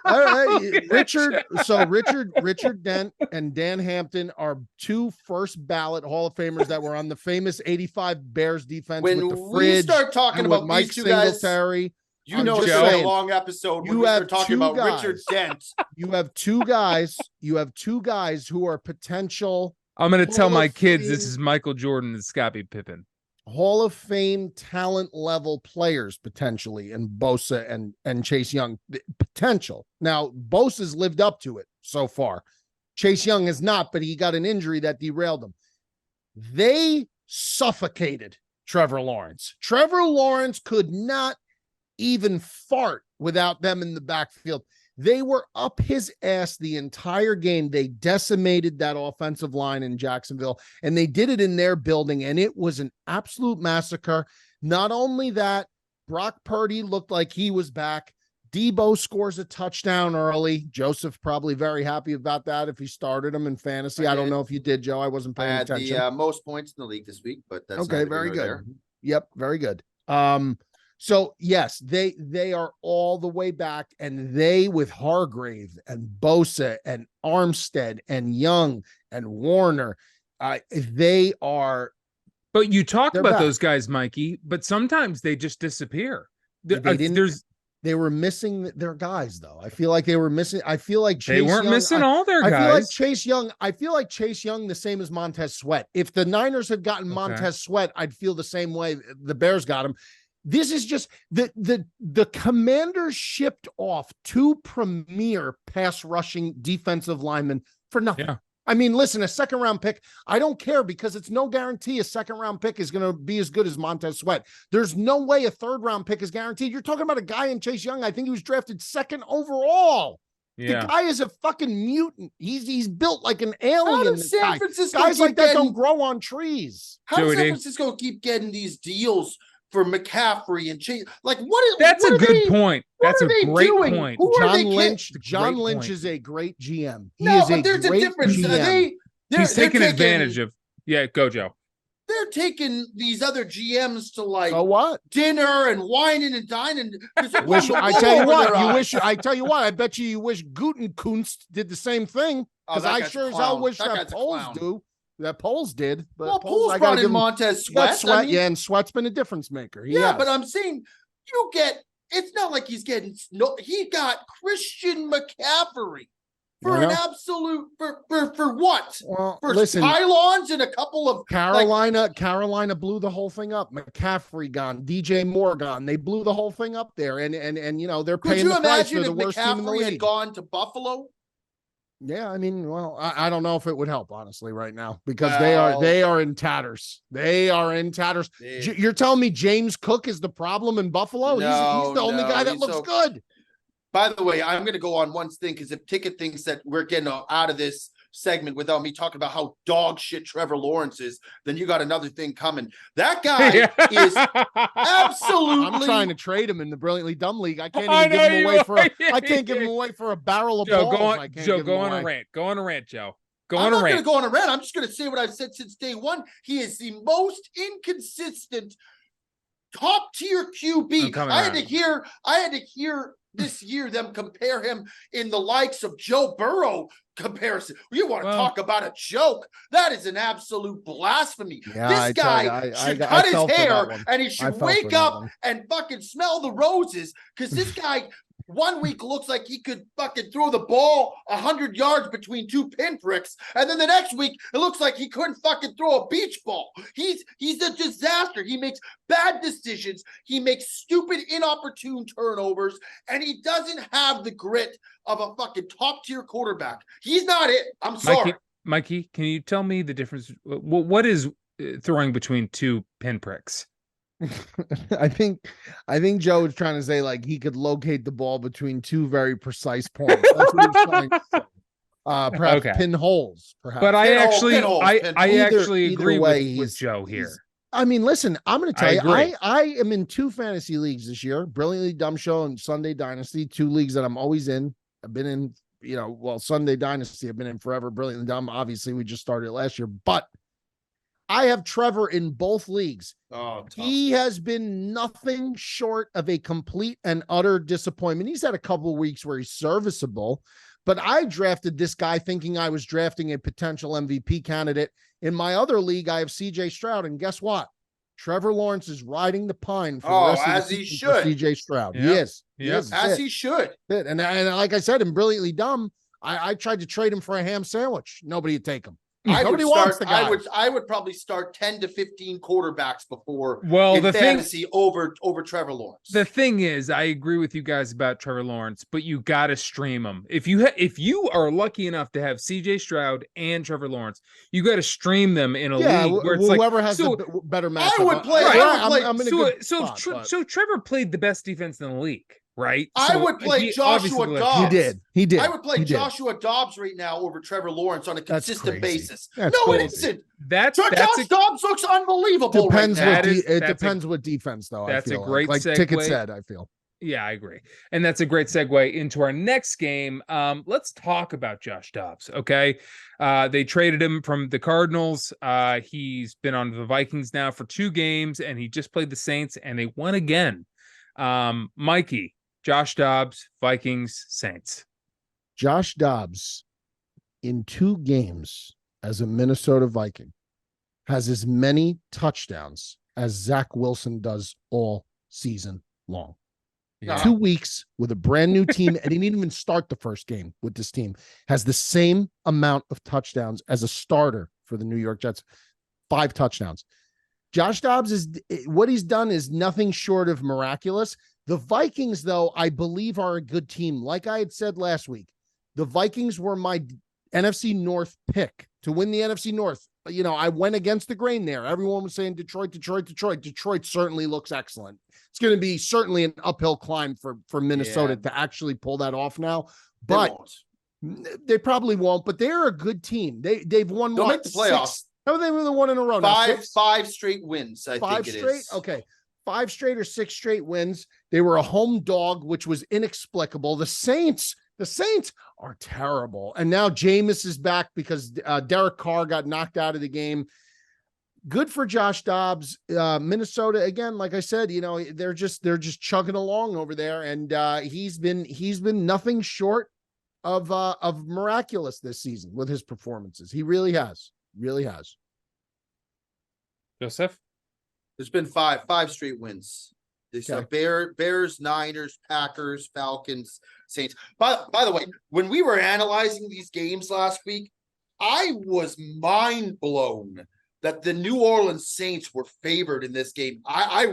Richard Dent and Dan Hampton are 2 first ballot Hall of Famers that were on the famous '85 Bears defense. When with the we fridge start talking about Mike these 2 guys, Singletary. you know, it's a long episode. When we start talking about Richard Dent. You have 2 guys. You have 2 guys who are potential. I'm going to tell my kids this is Michael Jordan and Scottie Pippen. Hall of Fame talent level players potentially, and Bosa and Chase Young potential. Now Bosa's lived up to it so far. Chase Young has not, but he got an injury that derailed him. They suffocated Trevor Lawrence. Trevor Lawrence could not even fart without them in the backfield. They were up his ass the entire game. They decimated that offensive line in Jacksonville, and they did it in their building, and it was an absolute massacre. Not only that, Brock Purdy looked like he was back. Debo scores a touchdown early. Joseph probably very happy about that if he started him in fantasy. I don't know if you did, Joe. I wasn't paying attention. The most points in the league this week, but that's okay. Very good. There. Yep, very good. So yes, they are all the way back, and they with Hargrave and Bosa and Armstead and Young and Warner, they are. But you talk about back. Those guys, Mikey, but sometimes they just disappear. They were missing their guys, though. I feel like they were missing. I feel like they weren't missing all their guys. I feel like Chase Young, the same as Montez Sweat. If the Niners had gotten Montez Sweat, I'd feel the same way the Bears got him. This is just the Commanders shipped off 2 premier pass rushing defensive linemen for nothing. Yeah. I mean, listen, a second round pick, I don't care because it's no guarantee a second round pick is going to be as good as Montez Sweat. There's no way a third round pick is guaranteed. You're talking about a guy in Chase Young. I think he was drafted 2nd overall. Yeah. The guy is a fucking mutant. He's built like an alien. How does San Francisco guys like that don't grow on trees. How does San Francisco keep getting these deals for McCaffrey and Chase? Like, that's a good point. That's a great point. John Lynch is a great GM. There's a difference. He's taking advantage of. Yeah, go Joe. They're taking these other GMs to like dinner and wining and dining. I tell you what. I bet you wish Gutenkunst did the same thing because I sure as hell wish that Poles do. That Poles did, but Poles brought in Montez Sweat. And Sweat's been a difference maker. But I'm saying it's not like he got Christian McCaffrey for an absolute for what? Well, for listen, pylons and a couple of Carolina blew the whole thing up. McCaffrey gone, DJ Moore gone. They blew the whole thing up there, and they're paying the price for the worst team in the league. Had gone to Buffalo. Yeah, I mean, well, I don't know if it would help, honestly, right now, because they are in tatters. They are in tatters. You're telling me James Cook is the problem in Buffalo? No, he's the only guy that looks good. By the way, I'm going to go on one thing, because if Ticket thinks that we're getting out of this segment without me talking about how dog shit Trevor Lawrence is, then you got another thing coming. That guy is absolutely. I'm trying to trade him in the Brilliantly Dumb League. I can't even give him away for. I can't give him away for a barrel of balls. Go on a rant. Go on a rant, Joe. I'm not going to go on a rant. I'm just going to say what I've said since day one. He is the most inconsistent top tier QB. I had to hear this year them compare him in the likes of Joe Burrow comparison. You want to talk about a joke? That is an absolute blasphemy. Yeah, this guy should cut his hair and he should wake up and fucking smell the roses, because this guy 1 week looks like he could fucking throw the ball 100 yards between 2 pinpricks, and then the next week it looks like he couldn't fucking throw a beach ball. He's a disaster. He makes bad decisions. He makes stupid, inopportune turnovers, and he doesn't have the grit of a fucking top tier quarterback. He's not it. I'm sorry. Mikey, can you tell me the difference? What is throwing between 2 pinpricks? I think Joe was trying to say like he could locate the ball between 2 very precise points. That's what he's trying to say. Perhaps pinholes. Perhaps, but I actually agree with Joe here. I mean, listen, I'm going to tell you, I am in 2 fantasy leagues this year: Brilliantly Dumb Show and Sunday Dynasty. 2 leagues that I'm always in. I've been in, Sunday Dynasty I've been in forever. Brilliantly Dumb, obviously, we just started last year, but I have Trevor in both leagues. He has been nothing short of a complete and utter disappointment. He's had a couple of weeks where he's serviceable, but I drafted this guy thinking I was drafting a potential MVP candidate. In my other league, I have CJ Stroud, and guess what? Trevor Lawrence is riding the pine for the rest of the season for CJ Stroud. Yep. Yes, as he should. And like I said, in Brilliantly Dumb, I tried to trade him for a ham sandwich. Nobody would take him. Nobody wants the guy. I would probably start 10 to 15 quarterbacks before fantasy over Trevor Lawrence. The thing is, I agree with you guys about Trevor Lawrence, but you got to stream him. If you are lucky enough to have CJ Stroud and Trevor Lawrence, you got to stream them in a league where it's whoever has the better matchup. I would play. So Trevor played the best defense in the league. right? I So would play he Joshua obviously left- Dobbs. He did. I would play He did. Joshua Dobbs right now over Trevor Lawrence on a That's consistent crazy. basis. That's No, it crazy. isn't. That's Josh Dobbs looks unbelievable Depends right now. what That it that's depends what defense though. I that's a feel great like segue. Ticket said. I feel. Yeah, I agree. And that's a great segue into our next game. Let's talk about Josh Dobbs. Okay. They traded him from the Cardinals. He's been on the Vikings now for 2 games, and he just played the Saints, and they won again. Mikey, Josh Dobbs, Vikings, Saints. Josh Dobbs in 2 games as a Minnesota Viking has as many touchdowns as Zach Wilson does all season long. Yeah. 2 weeks with a brand new team, and he didn't even start the first game with this team, has the same amount of touchdowns as a starter for the New York Jets. 5 touchdowns. Josh Dobbs is what he's done is nothing short of miraculous. The Vikings, though, I believe are a good team. Like I had said last week, the Vikings were my NFC North pick to win the NFC North. You know, I went against the grain there. Everyone was saying Detroit. Detroit certainly looks excellent. It's going to be certainly an uphill climb for Minnesota to actually pull that off now. But they probably won't. But they're a good team. They've won. They'll make the playoffs. How they won the one in a row? Five straight wins. I think it is. Okay. 5 straight or 6 straight wins. They were a home dog, which was inexplicable. The Saints are terrible. And now Jameis is back because Derek Carr got knocked out of the game. Good for Josh Dobbs. Minnesota, again, like I said, you know, they're just chugging along over there. And he's been nothing short of miraculous this season with his performances. He really has. Really has. Joseph? There's been five straight wins. They saw Bears, Niners, Packers, Falcons, Saints. By the way, when we were analyzing these games last week, I was mind blown that the New Orleans Saints were favored in this game. I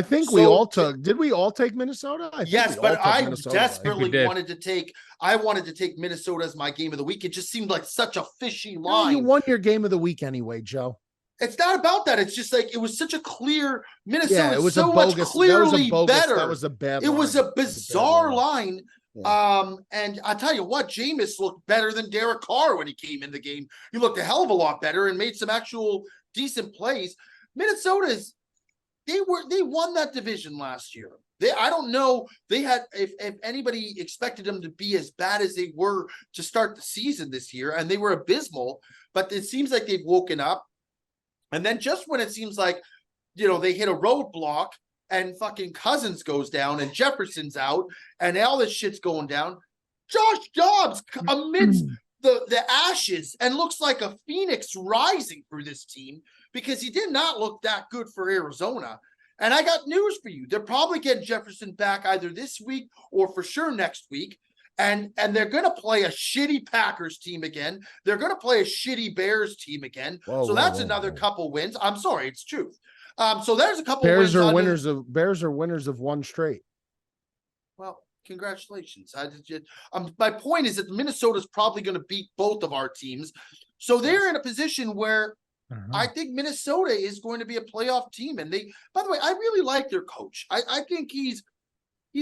think we all took. Did we all take Minnesota? Yes, but I desperately wanted to take. I wanted to take Minnesota as my game of the week. It just seemed like such a fishy line. You won your game of the week anyway, Joe. It's not about that. It's just like it was such a clear Minnesota. Yeah, it was so much clearly better. That was a bad. It was a bizarre line. Yeah. And I tell you what, Jameis looked better than Derek Carr when he came in the game. He looked a hell of a lot better and made some actual decent plays. Minnesota's they won that division last year. I don't know. They had if anybody expected them to be as bad as they were to start the season this year, and they were abysmal. But it seems like they've woken up. And then just when it seems like, you know, they hit a roadblock and fucking Cousins goes down and Jefferson's out and all this shit's going down, Josh Dobbs amidst the ashes and looks like a phoenix rising for this team because he did not look that good for Arizona. And I got news for you. They're probably getting Jefferson back either this week or for sure next week. And they're going to play a shitty Packers team again. They're going to play a shitty Bears team again. That's another couple wins. I'm sorry, it's truth. So there's a couple Bears wins. Bears are winners of 1 straight. Well, congratulations. My point is that Minnesota's probably going to beat both of our teams. So they're in a position where I think Minnesota is going to be a playoff team. And by the way, I really like their coach. I think he's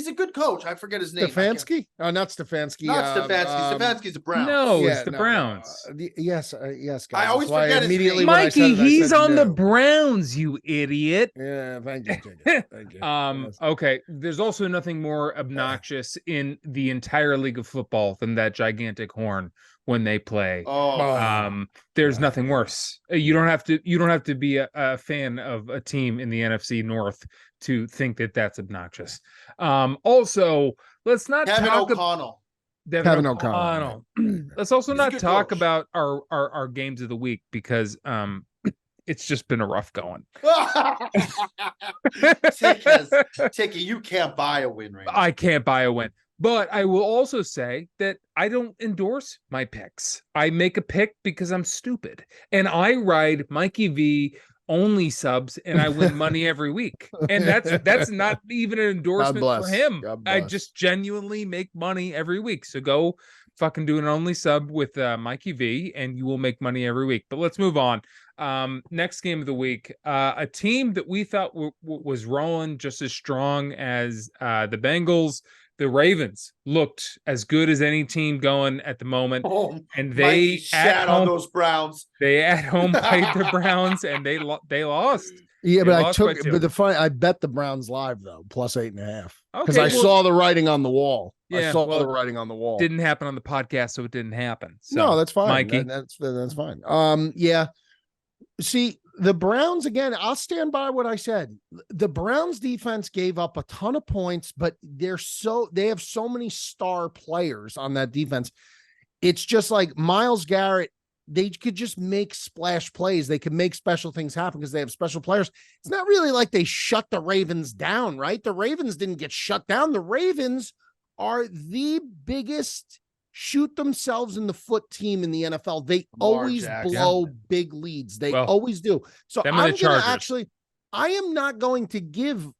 a good coach. I forget his name. Stefanski? Oh, not Stefanski. Not Stefanski. Stefanski's a Brown. No, it's the Browns. Yes, guys. I always forget his name. Mikey, he's on the Browns, you idiot. Yeah, thank you. Thank you. Okay. There's also nothing more obnoxious in the entire league of football than that gigantic horn when they play. There's nothing worse. You don't have to be a fan of a team in the NFC North to think that that's obnoxious. Also, let's not Kevin talk O'Connell. Kevin O'Connell. Let's also not talk about our games of the week because it's just been a rough going. Ticky, you can't buy a win right now. I can't buy a win. But I will also say that I don't endorse my picks. I make a pick because I'm stupid. And I ride Mikey V only subs and I win money every week. And that's not even an endorsement for him. I just genuinely make money every week. So go fucking do an only sub with Mikey V and you will make money every week. But let's move on. Next game of the week, a team that we thought was rolling just as strong as the Bengals. The Ravens looked as good as any team going at the moment, and they shat on those Browns. They at home played the Browns, and they lost. Yeah, They but lost I bet the Browns live though, plus 8.5. Because Okay, I saw the writing on the wall. Yeah, I saw the writing on the wall. Didn't happen on the podcast, so it didn't happen. So, no, that's fine. Mikey. That's fine. Yeah. See, the Browns, again, I'll stand by what I said. The Browns defense gave up a ton of points, but they have so many star players on that defense. It's just like Myles Garrett. They could just make splash plays. They could make special things happen because they have special players. It's not really like they shut the Ravens down, right? The Ravens didn't get shut down. The Ravens are the biggest shoot themselves in the foot team in the NFL. They always blow big leads. They always do. So I am not going to give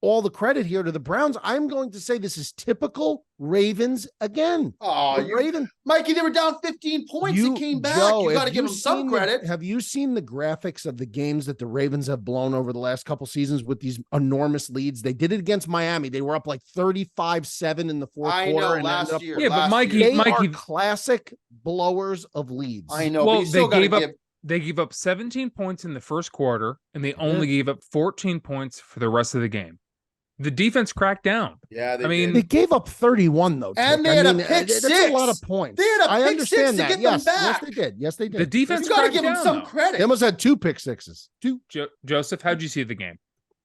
all the credit here to the Browns. I'm going to say this is typical Ravens again. Mikey, they were down 15 points and came back. You got to give them some credit. Have you seen the graphics of the games that the Ravens have blown over the last couple seasons with these enormous leads? They did it against Miami. They were up like 35-7 in the fourth quarter. Last year. Yeah, but Mikey, they are classic blowers of leads. I know. Well, they gave up 17 points in the first quarter, and they only gave up 14 points for the rest of the game. The defense cracked down. Yeah, they gave up 31 though. And they had a pick six. That's a lot of points. They had a pick six to get them back. Yes, they did. The defense. You got to give them some credit. They almost had 2 pick sixes. Joseph, how'd you see the game?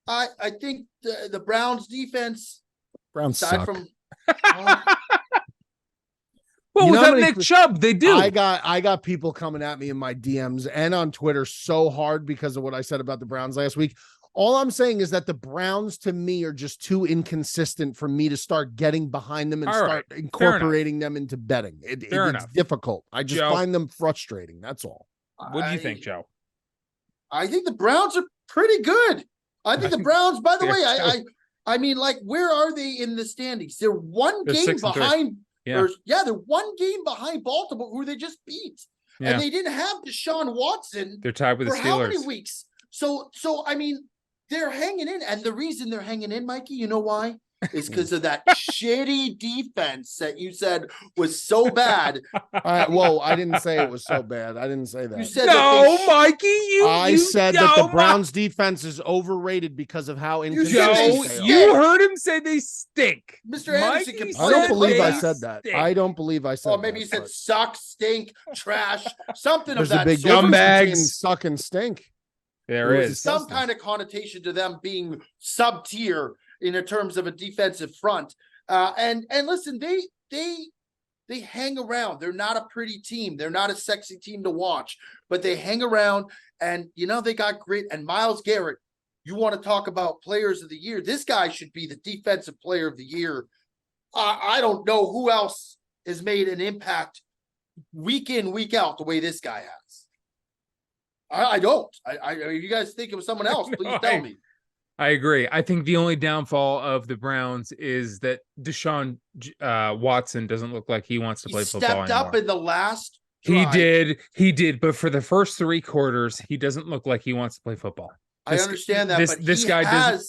I think the Browns defense. Browns suck. Well, without Nick Chubb, they do. I got people coming at me in my DMs and on Twitter so hard because of what I said about the Browns last week. All I'm saying is that the Browns, to me, are just too inconsistent for me to start getting behind them and start incorporating them into betting. It's difficult. I just find them frustrating. That's all. What do you think, Joe? I think the Browns are pretty good. I think the Browns, by the way, I mean, like, where are they in the standings? They're one game behind. They're one game behind Baltimore, who they just beat. Yeah. And they didn't have Deshaun Watson. They're tied with the Steelers. How many weeks? So I mean, they're hanging in. And the reason they're hanging in, Mikey, you know why? Is because of that shitty defense that you said was so bad. Well, I didn't say it was so bad. I didn't say that. You said Mikey. I said that the Browns defense is overrated because of how inconsistent they are. You heard him say they stink. Mr. Anderson can I don't believe I said that. I don't believe I said that. Oh, maybe he said suck, stink, trash, something There's of that a big sort. difference between suck and stink. There is some kind of connotation to them being sub-tier in terms of a defensive front. And listen, they hang around. They're not a pretty team. They're not a sexy team to watch, but they hang around and, they got grit. And Myles Garrett, you want to talk about players of the year. This guy should be the defensive player of the year. I don't know who else has made an impact week in, week out the way this guy has. I don't. If you guys think it was someone else, please tell me. I agree. I think the only downfall of the Browns is that Deshaun Watson doesn't look like he wants to play football anymore. He stepped up in the last drive. He did. But for the first 3 quarters, he doesn't look like he wants to play football. I understand that, but this guy doesn't.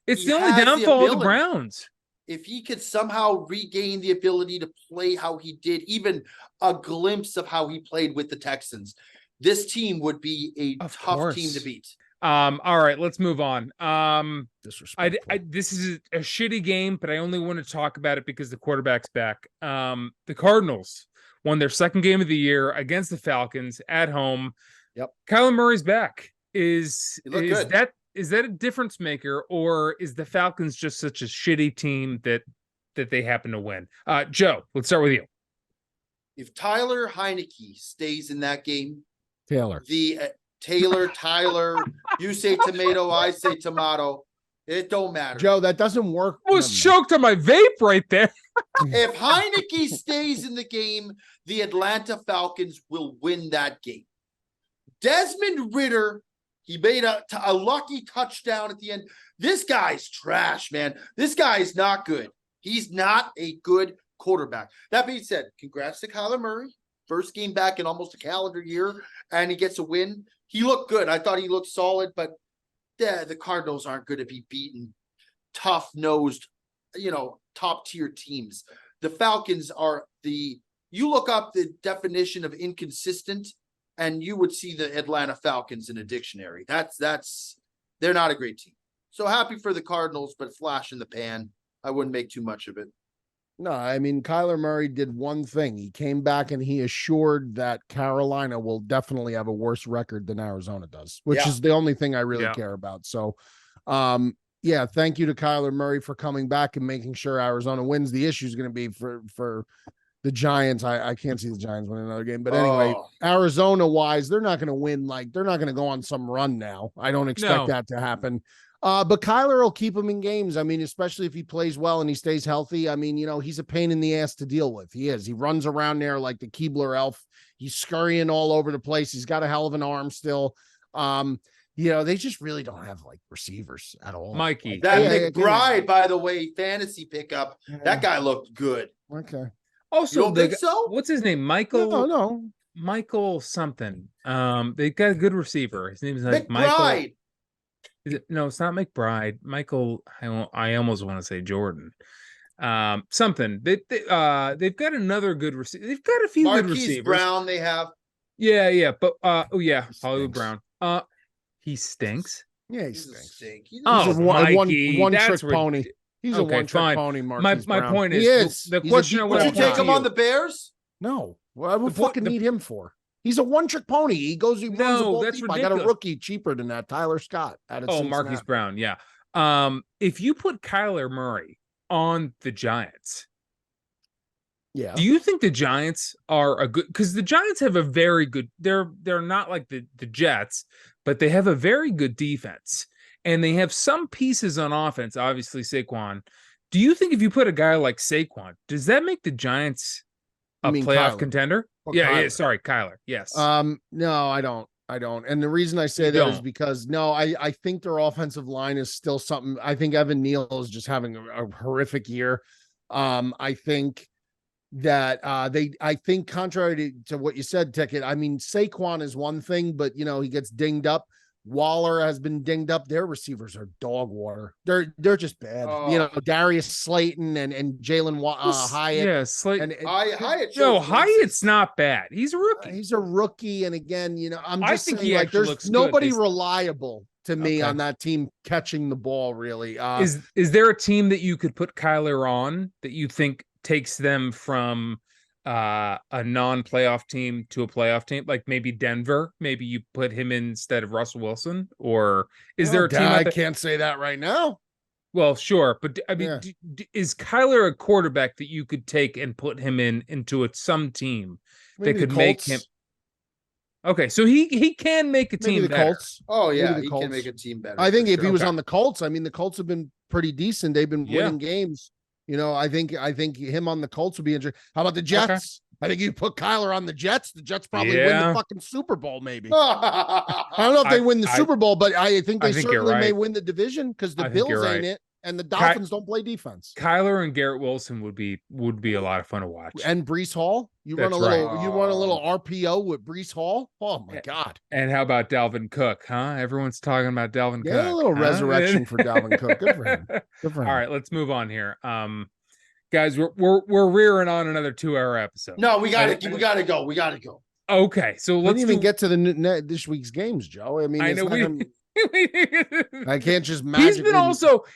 It's the only downfall of the Browns. If he could somehow regain the ability to play how he did, even a glimpse of how he played with the Texans, this team would be a tough team to beat. All right, let's move on. Disrespectful. This is a shitty game, but I only want to talk about it because the quarterback's back. The Cardinals won their second game of the year against the Falcons at home. Yep. Kyler Murray's back. Is that a difference maker, or is the Falcons just such a shitty team that they happen to win? Joe, let's start with you. If Tyler Heineke stays in that game, Tyler, you say tomato, I say tomato. It don't matter. Joe, that doesn't work. I was choked on my vape right there. If Heineke stays in the game, the Atlanta Falcons will win that game. Desmond Ridder, he made a lucky touchdown at the end. This guy's trash, man. This guy is not good. He's not a good quarterback. That being said, congrats to Kyler Murray. first game back in almost a calendar year, and he gets a win. He looked good. I thought he looked solid, but the Cardinals aren't going to be beaten tough-nosed, top-tier teams. The Falcons are you look up the definition of inconsistent, and you would see the Atlanta Falcons in a dictionary. They're not a great team. So happy for the Cardinals, but flash in the pan. I wouldn't make too much of it. No, I mean, Kyler Murray did one thing. He came back and he assured that Carolina will definitely have a worse record than Arizona does, which is the only thing I really care about. So, thank you to Kyler Murray for coming back and making sure Arizona wins. The issue is going to be for the Giants. I can't see the Giants win another game, but anyway, Arizona wise, they're not going to win. They're not going to go on some run now. I don't expect that to happen. But Kyler will keep him in games. I mean, especially if he plays well and he stays healthy. I mean, he's a pain in the ass to deal with. He is. He runs around there like the Keebler elf. He's scurrying all over the place. He's got a hell of an arm still. They just really don't have receivers at all. Mikey. That McBride, by the way, fantasy pickup. That guy looked good. Okay. Also, you don't think so? What's his name? Michael? No. Michael something. They got a good receiver. His name is McBride. Michael. No, it's not McBride. Michael. I almost want to say Jordan. Something. They've got another good receiver. They've got a few good receivers. Brown. They have. Yeah. But Hollywood Brown. He stinks. Yeah, he stinks. He's a one trick pony. He's a one trick pony. My point is the question. Would you take him on the Bears? No. What I would fucking need him for? He's a one trick pony. He runs the ball that's deep. ridiculous. I got a rookie cheaper than that, Tyler Scott. Marquise Brown. Yeah. If you put Kyler Murray on the Giants, do you think the Giants are a good? Because the Giants have a very good. They're not like the Jets, but they have a very good defense, and they have some pieces on offense. Obviously, Saquon. Do you think if you put a guy like Saquon, does that make the Giants a playoff contender? Sorry, Kyler. Yes. No, I don't. And the reason I say that is because I think their offensive line is still something. I think Evan Neal is just having a horrific year. I think that I think contrary to what you said, Ticket, I mean, Saquon is one thing, but he gets dinged up. Waller has been dinged up. Their receivers are dog water. They're just bad. Darius Slayton and Jalen Hyatt. Yeah, Slayton. Hyatt. Hyatt's not bad. He's a rookie. He's a rookie, and again, I think saying there's nobody reliable to me on that team catching the ball. Really, is there a team that you could put Kyler on that you think takes them from a non-playoff team to a playoff team, like maybe Denver? Maybe you put him instead of Russell Wilson, or is there a team? I can't say that right now. Well, sure, but I mean, is Kyler a quarterback that you could take and put him into some team that could make him? Okay, so he can make a team better. Colts. Oh yeah, he can make a team better. I think if he was on the Colts, I mean, the Colts have been pretty decent. They've been winning games. I think him on the Colts would be interesting. How about the Jets? Okay. I think you put Kyler on the Jets. The Jets probably win the fucking Super Bowl, maybe. I don't know if they win the Super Bowl, but I think they certainly may win the division because the Bills ain't it, and the Dolphins don't play defense. Kyler and Garrett Wilson would be a lot of fun to watch. And Breece Hall, you run a little RPO with Breece Hall. Oh my God! And how about Dalvin Cook? Huh? Everyone's talking about Dalvin Cook. Yeah, a little resurrection for Dalvin Cook. Good for him. All right, let's move on here. Guys, we're rearing on another 2-hour episode. No, we gotta go. Okay, so let's even get to this week's games, Joe. I mean, I know I can't just magically.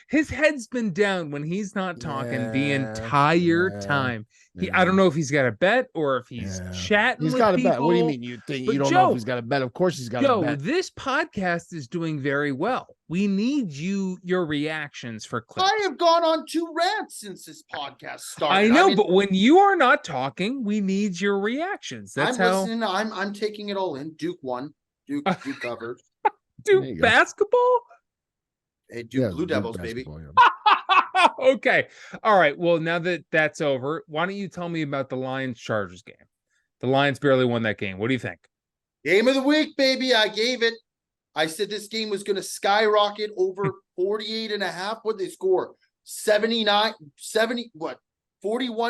His head's been down when he's not talking the entire time. I don't know if he's got a bet or if he's chatting. He's got a bet. What do you mean? You don't know if he's got a bet? Of course he's got a bet. This podcast is doing very well. We need your reactions for clips. I have gone on 2 rants since this podcast started. I know, but when you are not talking, we need your reactions. That's listening. I'm taking it all in. Duke won. Duke covered. Duke basketball. Hey, Duke Blue Devils, baby. Okay. All right. Well, now that that's over, why don't you tell me about the Lions-Chargers game? The Lions barely won that game. What do you think? Game of the week, baby. I gave it. I said this game was going to skyrocket over 48.5. What'd they score? 41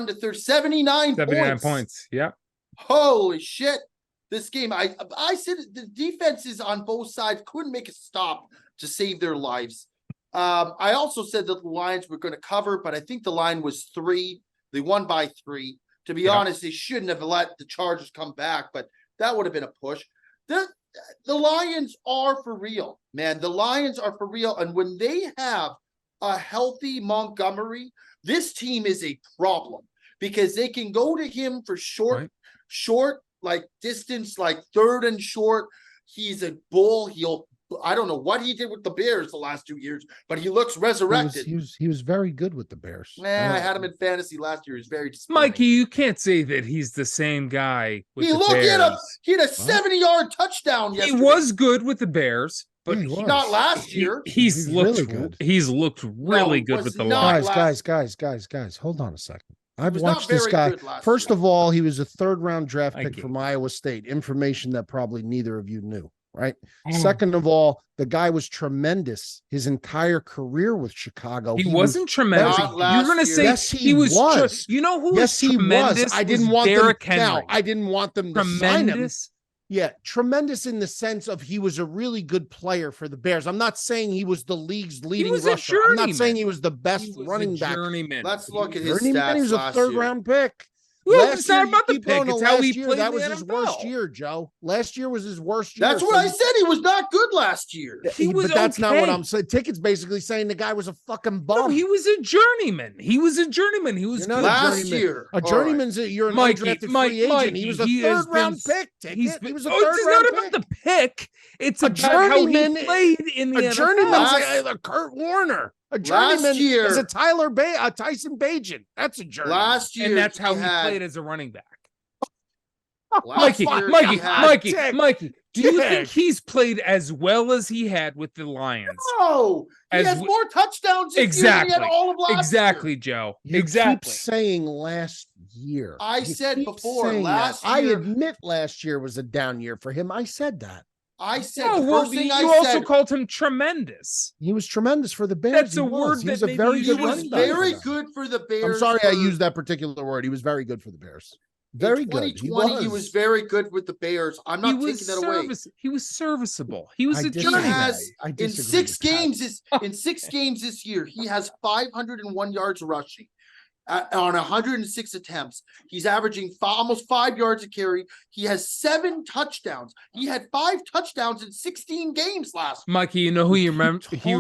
to 30, 79 points. Yeah. Holy shit. This game, I said the defenses on both sides couldn't make a stop to save their lives. I also said that the Lions were going to cover, but I think the line was 3. They won by 3. To be honest, they shouldn't have let the Chargers come back, but that would have been a push. The Lions are for real, man. The Lions are for real. And when they have a healthy Montgomery, this team is a problem because they can go to him for short, like distance, like 3rd and short. He's a bull. I don't know what he did with the Bears the last 2 years, but he looks resurrected. He was very good with the Bears. Man, I had him in fantasy last year. He's very disappointing. Mikey, you can't say that he's the same guy with the look Bears. at him. He had a 70-yard touchdown yesterday. He was good with the Bears, but not last year. He's looked really good. He's looked really good with the Lions. Guys, hold on a second. I've watched this guy. First of all, he was a 3rd-round draft pick from Iowa State. Information that probably neither of you knew, right? Second of all, the guy was tremendous his entire career with Chicago. He wasn't tremendous. You're going to say yes, he was. You know who yes, was tremendous? He was. I didn't want Derrick them. Henry. Now, I didn't want them to sign him. Yeah, tremendous in the sense of he was a really good player for the Bears. I'm not saying he was the league's leading rusher. I'm not saying he was the best running back. Let's look at his stats. He was a 3rd-round pick. Well, it's not about the pick. It's how he played. That was his worst year, Joe. Last year was his worst year. That's what I said. He was not good last year. But that's not what I'm saying. Ticket's basically saying the guy was a fucking bum. No, he was a journeyman. He was not last year. A journeyman's you're an undrafted free agent. He was a 3rd-round pick. Ticket. He was a 3rd-round pick. It's not about the pick. It's about how he played in the NFL. A journeyman's a Kurt Warner. A journeyman is a Tyson Bagent. That's a journeyman. Last year, and that's how he played as a running back. Mikey, do you think he's played as well as he had with the Lions? No, he has more touchdowns this year than he had all of last year. Joe. You keep saying last year. I said before last year. I admit last year was a down year for him. I said that. I said you also called him tremendous. He was tremendous for the Bears. That's a word that he was very good for the Bears. I'm sorry I used that particular word. He was very good for the Bears. Very good. 2020, he was very good with the Bears. I'm not taking that away. He was serviceable. He was a journeyman. In 6 games this year, he has 501 yards rushing. On 106 attempts, he's averaging almost 5 yards a carry. He has 7 touchdowns. He had 5 touchdowns in 16 games last. Mikey, you know who you remember? He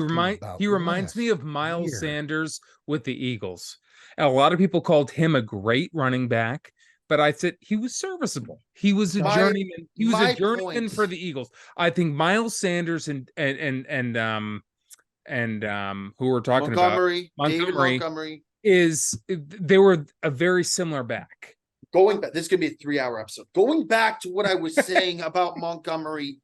reminds me of Miles Sanders with the Eagles. And a lot of people called him a great running back, but I said he was serviceable. He was a journeyman. He was a journeyman for the Eagles. I think Miles Sanders and who we're talking about Montgomery. They were a very similar back. Going back, this is going to be a 3-hour episode. Going back to what I was saying about Montgomery,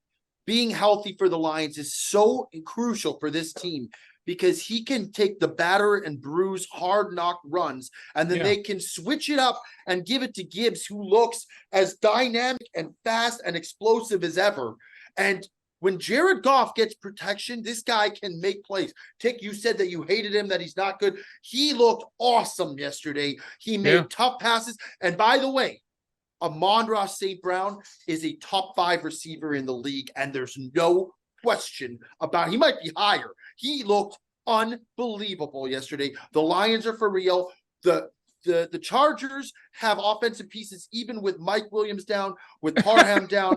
being healthy for the Lions is so crucial for this team because he can take the batter and bruise hard knock runs, and then they can switch it up and give it to Gibbs, who looks as dynamic and fast and explosive as ever. And when Jared Goff gets protection, this guy can make plays. Tick, you said that you hated him, that he's not good. He looked awesome yesterday. He made tough passes. And by the way, Amon-Ra St. Brown is a top 5 receiver in the league, and there's no question about he might be higher. He looked unbelievable yesterday. The Lions are for real. The Chargers have offensive pieces, even with Mike Williams down, with Parham down.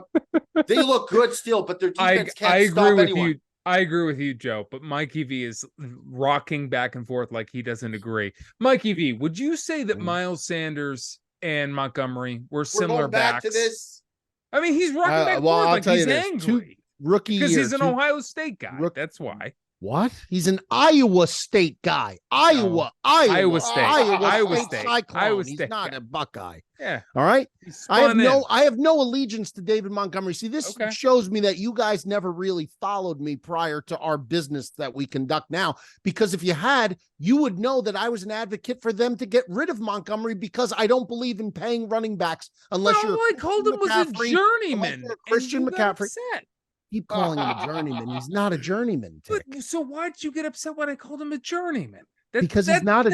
They look good still, but their defense can't stop anyone. I agree with you, Joe, but Mikey V is rocking back and forth like he doesn't agree. Mikey V, would you say that Miles Sanders and Montgomery were similar backs? To this. I mean, he's rocking back and forth like he's angry. Rookie because he's an Ohio State guy. That's why. What? He's an Iowa State guy. Iowa State. He's not a Buckeye. Yeah. All right. I have no allegiance to David Montgomery. See, this shows me that you guys never really followed me prior to our business that we conduct now. Because if you had, you would know that I was an advocate for them to get rid of Montgomery because I don't believe in paying running backs unless all I called him was a journeyman. Christian McCaffrey. Keep calling him a journeyman. He's not a journeyman. But, so why did you get upset when I called him a journeyman? Because he's not a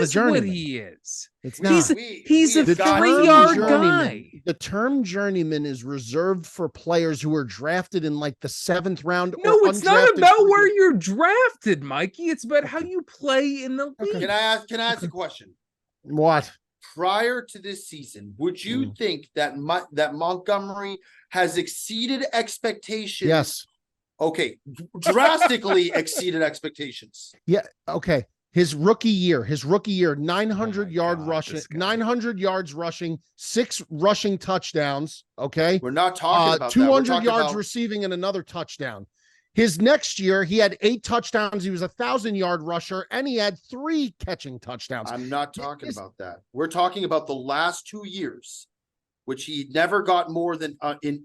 journeyman. What he is. It's not. He's a 3-yard guy. The term journeyman is reserved for players who are drafted in like the 7th round. No, it's not about where you're drafted, Mikey. It's about how you play in the league. Can I ask a question? What? Prior to this season, would you think that Montgomery has exceeded expectations? Yes. Okay, drastically exceeded expectations. Yeah. Okay. His rookie year, 900 yards rushing, 6 rushing touchdowns. Okay. We're not talking about 200 yards receiving and another touchdown. His next year, he had 8 touchdowns. He was 1,000-yard rusher, and he had 3 catching touchdowns. I'm not talking about that. We're talking about the last 2 years, which he never got more than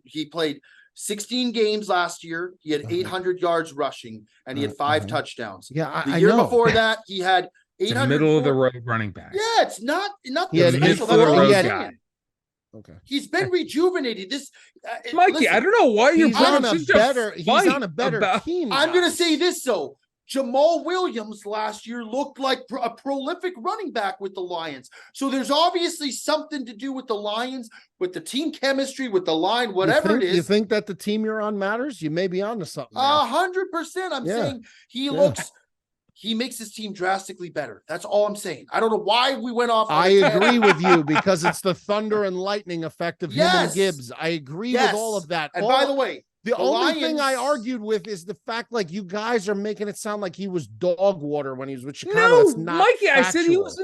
he played 16 games last year. He had 800 yards rushing, and he had 5 touchdowns. Yeah, the year before that, he had 800. Middle of the road running back. Yeah, it's not the middle of the road guy. Okay, he's been rejuvenated. This, Mikey, listen, I don't know why you're on a better team. I'm going to say this though. Jamal Williams last year looked like a prolific running back with the Lions. So there's obviously something to do with the Lions, with the team chemistry, with the line, whatever it is. You think that the team you're on matters? You may be on to something. 100%. I'm saying he makes his team drastically better. That's all I'm saying. I don't know why we went off. I agree with you because it's the thunder and lightning effect of him and Gibbs. I agree with all of that. And by the way, the only thing I argued with is the fact, like, you guys are making it sound like he was dog water when he was with Chicago. No, it's not Mikey, factual. I said he was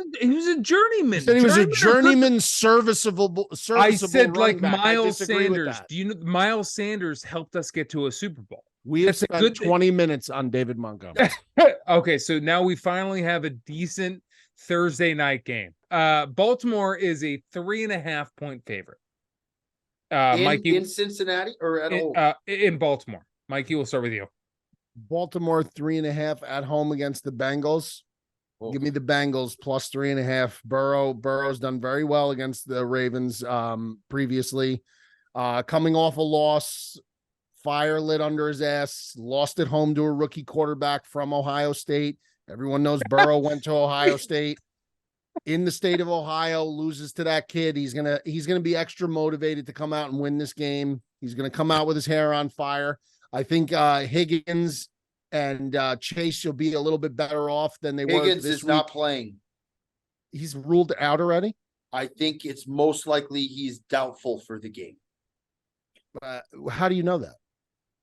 a journeyman. You said he was a journeyman, serviceable. I said like back. Miles Sanders. Do you know Miles Sanders helped us get to a Super Bowl? We have spent 20 minutes on David Montgomery. Okay, so now we finally have a decent Thursday night game. Baltimore is a 3.5 point favorite. Mikey, in Cincinnati or at home? In Baltimore. Mikey, we'll start with you. Baltimore 3.5 at home against the Bengals. Give me the Bengals plus 3.5. Burrow's done very well against the Ravens previously. Coming off a loss, fire lit under his ass, lost at home to a rookie quarterback from Ohio State. Everyone knows Burrow went to Ohio State. In the state of Ohio, loses to that kid. He's gonna be extra motivated to come out and win this game. He's gonna come out with his hair on fire. I think Higgins and Chase will be a little bit better off than they were. Higgins is not playing. He's ruled out already. I think it's most likely he's doubtful for the game. How do you know that?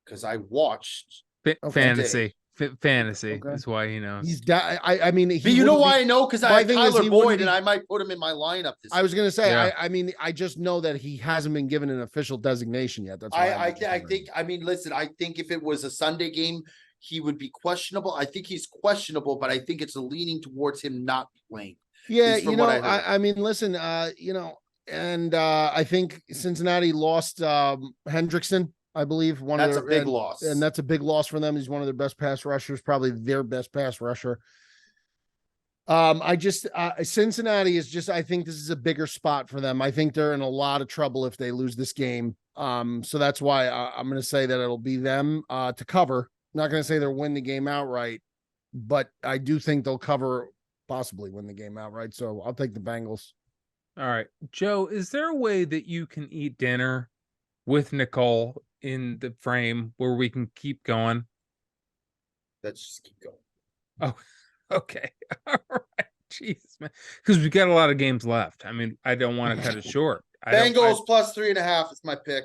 Because I watched fantasy. Fantasy is why he knows. He's I mean, but you know why I know? Because I have Tyler Boyd, and I might put him in my lineup. I was going to say, I mean, I just know that he hasn't been given an official designation yet. That's why I think. I mean, listen, I think if it was a Sunday game, he would be questionable. I think he's questionable, but I think it's a leaning towards him not playing. Yeah, you know, I mean, listen, you know, and I think Cincinnati lost Hendrickson. I believe that's a big loss, and that's a big loss for them. He's one of their best pass rushers, probably their best pass rusher. Cincinnati is just, I think this is a bigger spot for them. I think they're in a lot of trouble if they lose this game. So that's why I'm going to say that it'll be them to cover. I'm not going to say they'll win the game outright, but I do think they'll cover, possibly win the game outright. So I'll take the Bengals. All right, Joe, is there a way that you can eat dinner with Nicole in the frame where we can keep going? Let's just keep going. Oh, okay. All right. Jesus, man. Because we got a lot of games left. I mean, I don't want to cut it short. Bengals plus 3.5 is my pick.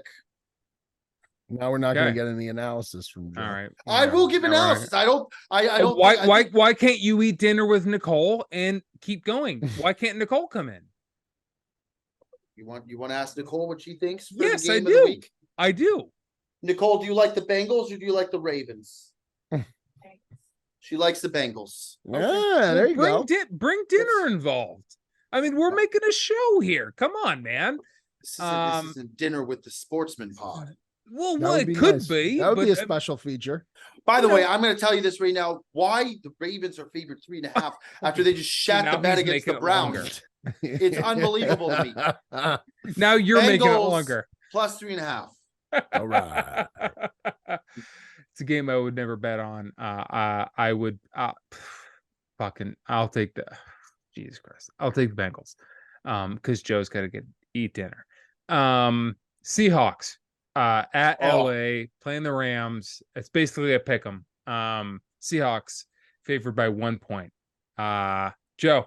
Now we're not going to get any analysis from Joe. All right. I will give analysis. I don't. Why can't you eat dinner with Nicole and keep going? Why can't Nicole come in? You want to ask Nicole what she thinks? Yes, the game I do. Of the week? I do. Nicole, do you like the Bengals or do you like the Ravens? She likes the Bengals. Yeah, okay. There you go. Bring dinner involved. I mean, we're making a show here. Come on, man. This isn't dinner with the Sportsmen pod. Well, it could be. That would be a special feature. By the way, I'm going to tell you this right now. Why the Ravens are favored 3.5 after they just shat the bet against the Browns. It's unbelievable to me. Now you're making it longer. Plus 3.5. All right. It's a game I would never bet on. I would I'll take the Jesus Christ. I'll take the Bengals. Because Joe's got to eat dinner. Seahawks at LA playing the Rams. It's basically a pick 'em. Seahawks favored by 1 point. Joe.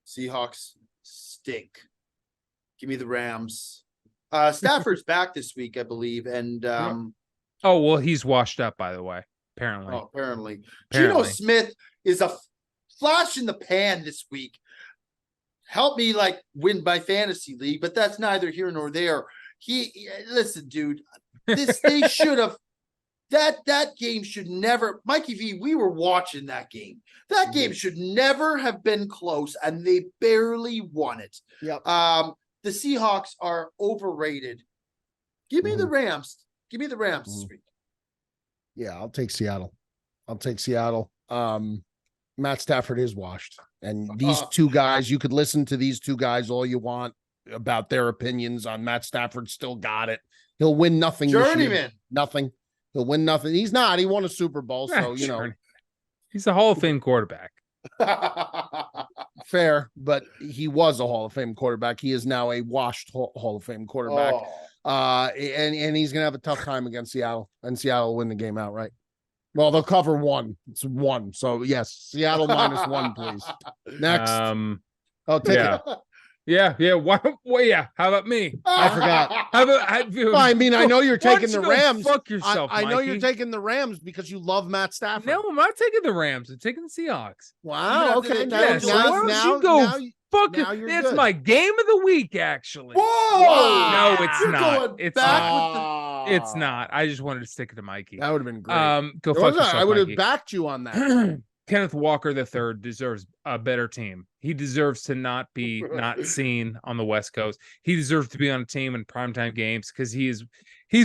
Seahawks stink. Give me the Rams. Stafford's back this week, I believe, and oh well, he's washed up, by the way. Apparently. Geno Smith is a flash in the pan this week. Help me win my fantasy league, but that's neither here nor there. Listen, dude, they should have that game should never. Mikey V, we were watching that game. That game should never have been close, and they barely won it. Yep. The Seahawks are overrated. Give me the Rams. Give me the Rams this week. Yeah, I'll take Seattle. Matt Stafford is washed. And these two guys, you could listen to these two guys all you want about their opinions on Matt Stafford. Still got it. He'll win nothing. Journeyman. Nothing. He'll win nothing. He's not. He won a Super Bowl, so, He's a Hall of Fame quarterback. Fair, but he was a Hall of Fame quarterback. He is now a washed Hall of Fame quarterback. And he's going to have a tough time against Seattle, and Seattle will win the game outright. Well, they'll cover 1. It's 1. So yes, Seattle -1, please. Next. I'll take it. Yeah. Yeah. How about me? I forgot. I mean, I know you're taking the Rams. Fuck yourself, I know you're taking the Rams because you love Matt Stafford. No, I'm not taking the Rams. I'm taking the Seahawks. Wow. Okay. That's my game of the week, actually. Whoa! No, it's not. It's not. I just wanted to stick it to Mikey. That would have been great. Go fuck yourself, I would have Mikey. backed you on that. Kenneth Walker III deserves a better team. He deserves to not be not seen on the West Coast. He deserves to be on a team in primetime games because he's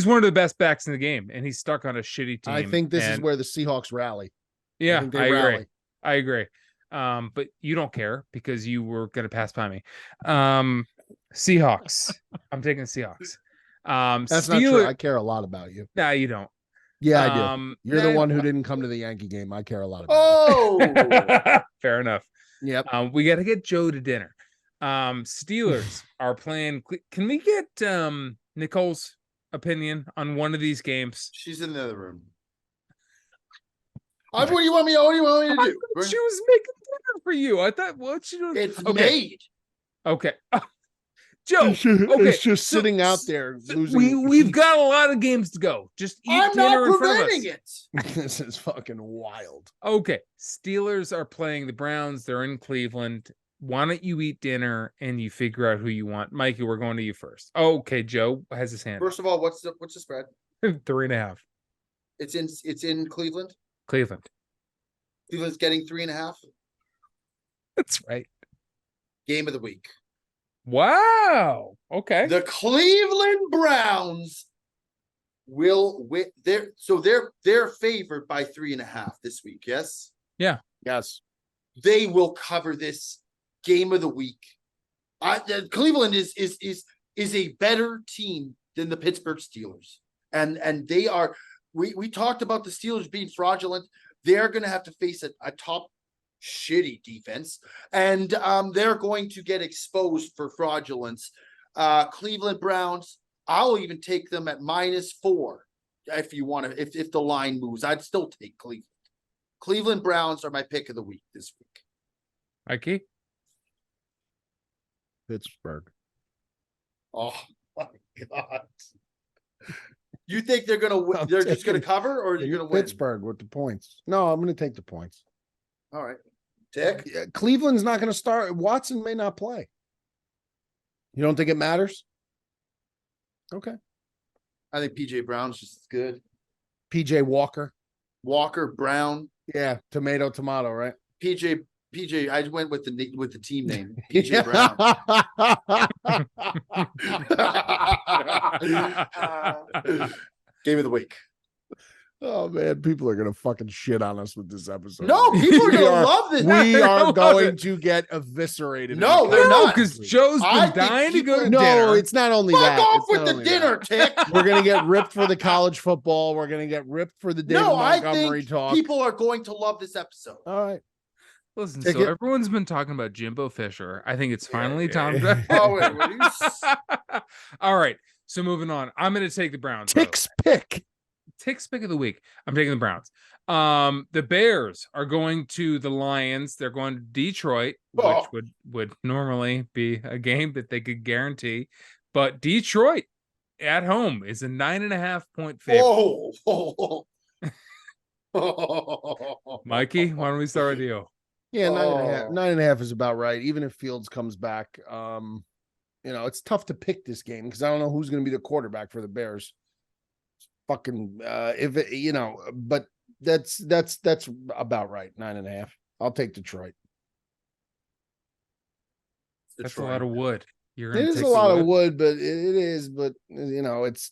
one of the best backs in the game, and he's stuck on a shitty team. I think this is where the Seahawks rally. Yeah, I agree. But you don't care because you were going to pass by me. Seahawks. I'm taking the Seahawks. That's not true. I care a lot about you. No, you don't. Yeah, I do. You're the one who didn't come to the Yankee game. I care a lot about you. Fair enough. Yep. We got to get Joe to dinner. Steelers are playing. Can we get Nicole's opinion on one of these games? She's in the other room. What do you want me to do? She was making dinner for you. I thought, what she doing? It's made. Okay. Joe, it's just sitting out there losing. We've got a lot of games to go. Just eat dinner in front of us. This is fucking wild. Okay, Steelers are playing the Browns. They're in Cleveland. Why don't you eat dinner and you figure out who you want? Mikey, we're going to you first. Okay, Joe has his hand. First of all, what's the spread? 3.5. It's in Cleveland. Cleveland's getting 3.5. That's right. Game of the week. Wow. Okay. The Cleveland Browns will win. They're favored by 3.5 this week. Yes. Yeah. Yes. They will cover this game of the week. Cleveland is a better team than the Pittsburgh Steelers, and they are. We talked about the Steelers being fraudulent. They're going to have to face a top shitty defense, and they're going to get exposed for fraudulence. Cleveland Browns, I'll even take them at -4 if you want to. If the line moves, I'd still take Cleveland. Cleveland Browns are my pick of the week this week. Mikey? Pittsburgh. Oh my God. You think they're gonna? They're just gonna cover, or you're gonna win? Pittsburgh with the points. No, I'm gonna take the points. All right. Dick? Cleveland's not going to start. Watson may not play. You don't think it matters? Okay. I think PJ Brown's just as good. PJ Walker. Brown. Yeah. Tomato, right? PJ. I went with the team name. PJ Brown. Game of the week. Oh man, people are gonna fucking shit on us with this episode. No, people are We gonna are- love this. We I are love going it. to get eviscerated. No, in the they're comments not. because this week. Joe's I been think dying to go to people- No, dinner. it's not only Fuck that. off It's with not the only dinner, that. Tick. We're gonna get ripped for the college football. We're gonna get ripped for the David No, I Montgomery think talk. people are going to love this episode. All right. Listen, Take so it. everyone's been talking about Jimbo Fisher. I think it's Yeah, finally yeah, time yeah. to. Oh, wait, what are you All right. So moving on. I'm going to take the Browns. Tick's pick. Tick's pick of the week. I'm taking the Browns. The Bears are going to the Lions. They're going to Detroit, which would normally be a game that they could guarantee. But Detroit at home is a 9.5 point favorite. Mikey, why don't we start with you? Yeah, 9.5. Oh. 9.5 is about right. Even if Fields comes back, it's tough to pick this game because I don't know who's going to be the quarterback for the Bears. Fucking, but that's about right. 9.5. I'll take Detroit. That's a lot of wood. You're It gonna is take a the lot of wood, but it's the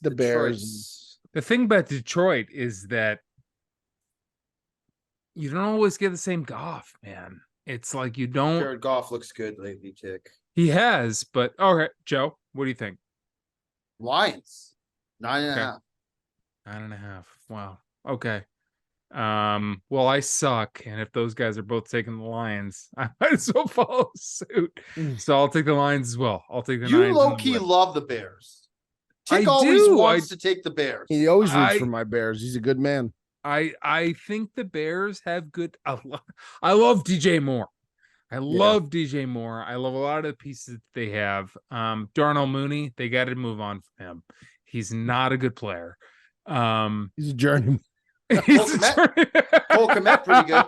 Detroit's- Bears. The thing about Detroit is that you don't always get the same Goff, man. It's like you don't. Jared Goff looks good lately, Tick. He has, but okay, Joe, what do you think? Lions, 9.5. 9.5. Wow. Okay. Well, I suck, and if those guys are both taking the Lions, I might as well follow suit. So I'll take the Lions as well. I'll take the You Lions. low key love the Bears. Tick I always do. wants to take the Bears. He always roots for my Bears. He's a good man. I think the Bears have good. I love DJ Moore. I love DJ Moore. I love a lot of the pieces that they have. Darnell Mooney, they got to move on from him. He's not a good player. He's a journeyman. Cole Kmet, pretty good.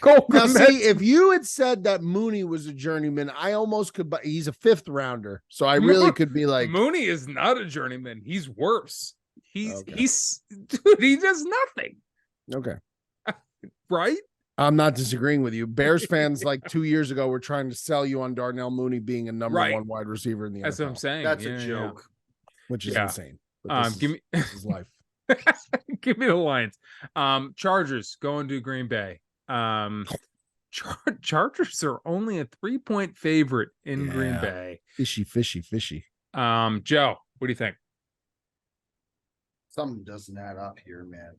Cole Now, Kmet. see, if you had said that Mooney was a journeyman, I almost could. But he's a 5th rounder, so I really could be like, Mooney is not a journeyman. He's worse. He's Okay. dude. He does nothing. okay. Right? I'm not disagreeing with you. Bears fans like 2 years ago were trying to sell you on Darnell Mooney being a number Right. 1 wide receiver in the That's NFL, what I'm saying. That's Yeah, a yeah. joke. which is Yeah. insane. But this is life. Give me the Lions. Chargers going to Green Bay. Chargers are only a 3-point favorite in Green Yeah. Bay. Fishy. Joe, what do you think? Something doesn't add up here, man.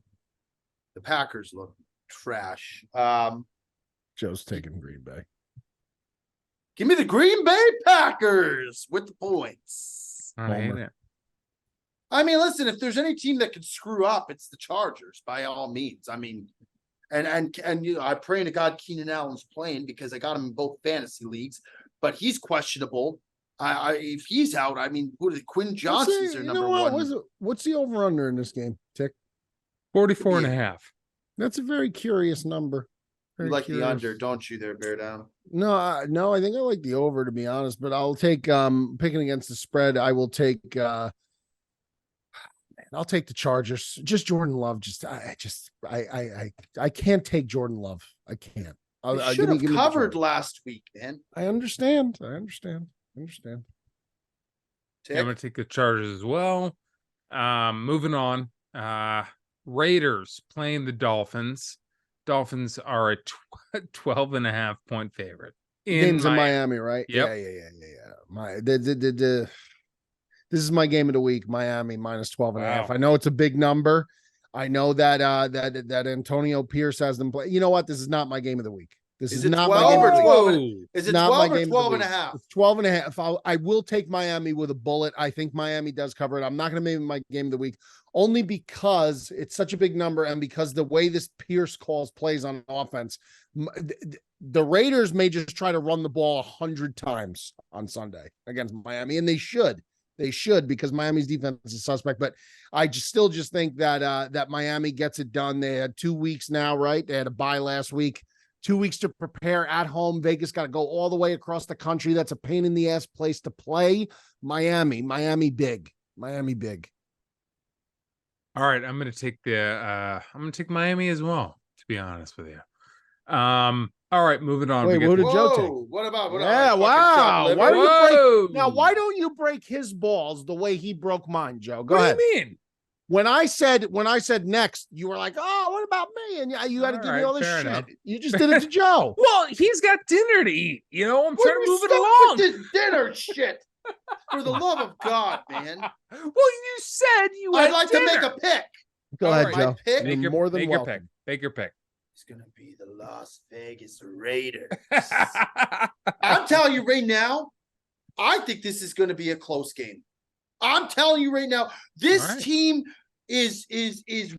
The Packers look trash. Joe's taking Green Bay. Give me the Green Bay Packers with the points. I hate Homer. it. I mean, listen, if there's any team that can screw up, it's the Chargers by all means. I mean, and I pray to God Keenan Allen's playing because I got him in both fantasy leagues, but he's questionable. If he's out, I mean, Quinn Johnson's their number one. What's the over under in this game, Tick? 44 and a half. That's a very curious number. You like the under, don't you, there, Bear Down? No, I think I like the over, to be honest, but I'll take picking against the spread. I will take I'll take the Chargers. Just Jordan Love. I can't take Jordan Love. I can't. They should have covered last week, man. I understand. Tick? Yeah, I'm going to take the Chargers as well. Moving on. Raiders playing the Dolphins. Dolphins are a 12.5 point favorite. Game's in Miami, right? Yep. Yeah. This is my game of the week. Miami minus 12.5. Wow. I know it's a big number. I know that that Antonio Pierce has them play. You know what? This is not my game of the week. This is it not 12 my game or of the week. 12? Is it Not 12 my or game of the 12 and a week. half? It's 12.5. I will take Miami with a bullet. I think Miami does cover it. I'm not going to make it my game of the week only because it's such a big number and because the way this Pierce calls plays on offense, the Raiders may just try to run the ball 100 times on Sunday against Miami, and they should. They should because Miami's defense is suspect. But I still think that that Miami gets it done. They had 2 weeks now, right? They had a bye last week. 2 weeks to prepare at home. Vegas got to go all the way across the country. That's a pain in the ass place to play. Miami big. All right, I'm going to take Miami as well, to be honest with you. All right, moving on. Wait, what did Joe take? What about? Yeah, fucking wow. chopped Why liver? do you Whoa. Now, why don't you break his balls the way he broke mine, Joe? Go What ahead. do you mean? When I said next, you were like, "Oh, what about me?" And you had to give me all this fair shit. enough. You just did it to Joe. Well, he's got dinner to eat. You know, I'm trying to move it Stop along. with this dinner shit. For the love of God, man. Well, you said you I'd had like dinner. to make a pick. Go All ahead, right. Joe. Pick. You're Make your, more than make your welcome. pick. Make your pick. It's gonna be the Las Vegas Raiders. I'm telling you right now, I think this is gonna be a close game. I'm telling you right now, this All right. team is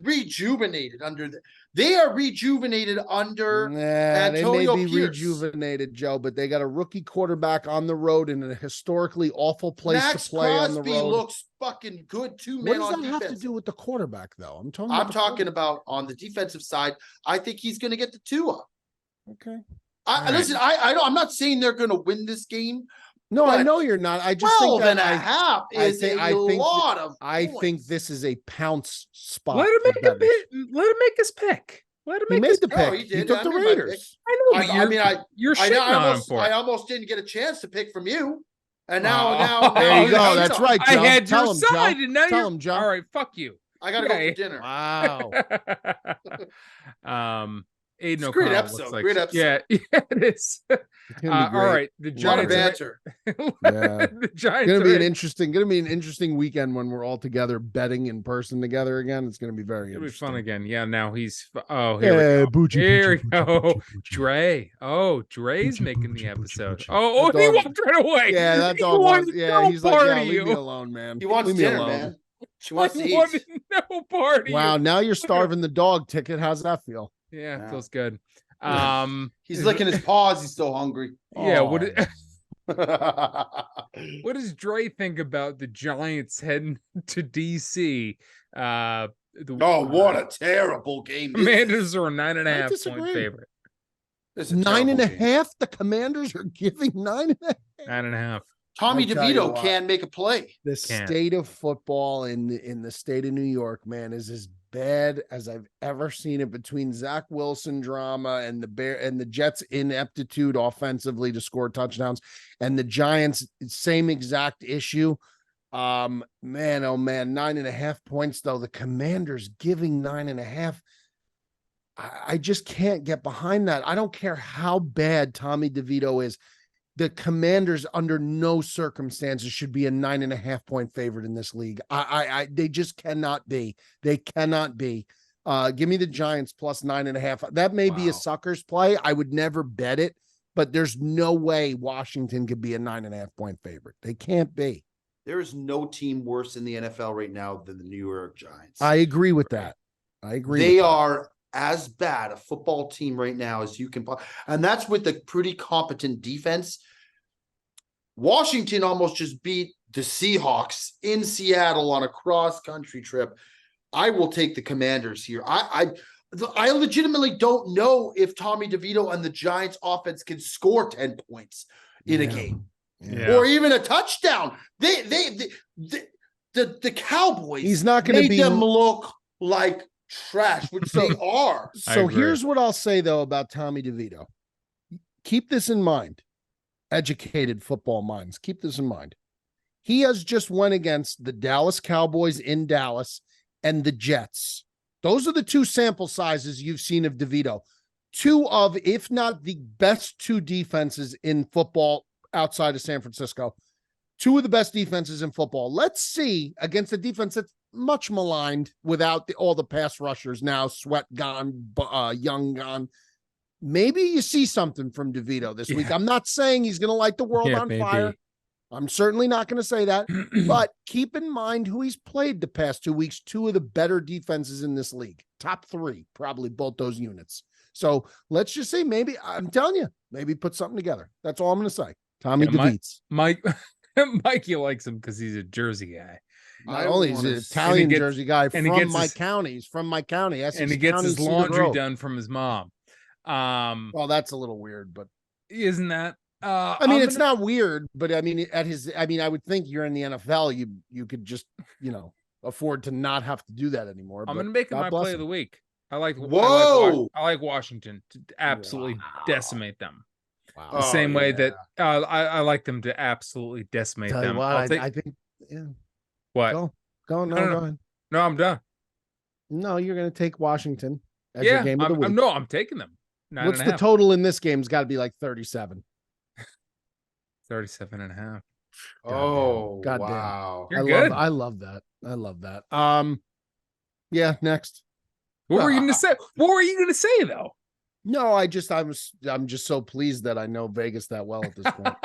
rejuvenated under they are rejuvenated under Antonio they may be Pierce. rejuvenated, Joe, but they got a rookie quarterback on the road in a historically awful place Max to play on the Crosby road. looks fucking good too, What man. does On that defense. have to do with the quarterback, though? I'm talking. I'm talking about on the defensive side. I think he's going to get the 2 up. Okay. Listen, I don't, I'm not saying they're going to win this game. No, I But know you're not. I just 12 think and a half is a lot of I points. think this is a pounce spot. Let him for make a bettors. pick. Let him make his pick. Let him He make made his the pick. pick. Oh, he He did. took I the made my pick. Raiders. I know. But you're shitting on him for I it. almost didn't get a chance to pick from you. And Oh. now There you go. now That's right, I Joe. had Tell your him, side, Joe. and now Tell you're him, Joe. all right. Fuck you. I got to go for dinner. Wow. Aiden It's a great O'Connell episode, looks like great episode. Yeah, it is. It's gonna be great. All right, the A lot of Giants. banter. Yeah. The Giants. Gonna be are- an interesting weekend when we're all together betting in person together again. It's gonna be very It'll be interesting. fun again. Yeah. Now he's. Oh, here we Yeah, go. Bucci, Here we Bucci, go. Bucci, Bucci. Dre. Oh, Dre's Bucci, making the Bucci, episode. Bucci. Oh, That he dog- walked right away. Yeah, that He dog wanted was. Yeah, no he's like, part yeah, of leave me you. alone, man. He wants leave me dinner, alone. man. She wants to He eat. wanted no part of Wow, you. now you're starving the dog ticket. How's that feel? Yeah, Yeah. feels good. He's licking his paws. He's so hungry. Yeah. Oh. What does Dre think about the Giants heading to DC? Oh, what a terrible game. Commanders are a 9.5 point disagree. favorite. This is a 9.5. terrible game. The Commanders are giving 9.5. 9.5. Tommy I'll tell you DeVito what. can make a play. The Can't. state of football in the state of New York, man, is as bad as I've ever seen it between Zach Wilson drama and the Jets' ineptitude offensively to score touchdowns, and the Giants' same exact issue. Man, oh man, 9.5 points though. The Commanders giving 9.5. I just can't get behind that. I don't care how bad Tommy DeVito is. The Commanders, under no circumstances, should be a 9.5 point favorite in this league. They just cannot be. They cannot be. Give me the Giants plus 9.5. That may be a Wow. sucker's play. I would never bet it, but there's no way Washington could be a 9.5 point favorite. They can't be. There is no team worse in the NFL right now than the New York Giants. I agree with that. I agree. They with that. are as bad a football team right now as you can. And that's with a pretty competent defense. Washington almost just beat the Seahawks in Seattle on a cross-country trip. I will take the Commanders here. I legitimately don't know if Tommy DeVito and the Giants offense can score 10 points in a game. Yeah. Or even a touchdown. The Cowboys. He's not going to made be them look like trash, which they are. So agree. here's what I'll say though about Tommy DeVito. Keep this in mind. Educated football minds. Keep this in mind. He has just went against the Dallas Cowboys in Dallas and the Jets. Those are the two sample sizes you've seen of DeVito. Two of, if not the best two defenses in football outside of San Francisco. Two of the best defenses in football. Let's see against a defense that's much maligned without all the pass rushers now. Sweat gone, Young gone. Maybe you see something from DeVito this week. I'm not saying he's going to light the world on fire. I'm certainly not going to say that. But keep in mind who he's played the past 2 weeks. Two of the better defenses in this league. Top three, probably both those units. So let's just say maybe, I'm telling you, maybe put something together. That's all I'm going to say. Tommy DeVito. Mikey likes him because he's a Jersey guy. Not only is an Italian Jersey guy from my county. He's from my county. And he gets his laundry done from his mom. Well, that's a little weird, but isn't that? I mean, it's not weird, but I mean, I would think you're in the NFL, you could just, afford to not have to do that anymore. I'm going to make it my play of the week. I like Washington to absolutely decimate them. Wow. The same way that I like them to absolutely decimate them. I think, yeah. What? Go. No, go ahead. No, I'm done. No, you're going to take Washington as your game of the week. I'm taking them. What's the total in this game? It's got to be like 37. 37.5. God wow. You're good. I love that. Yeah, next. What were you going to say? What were you going to say though? No, I'm just so pleased that I know Vegas that well at this point.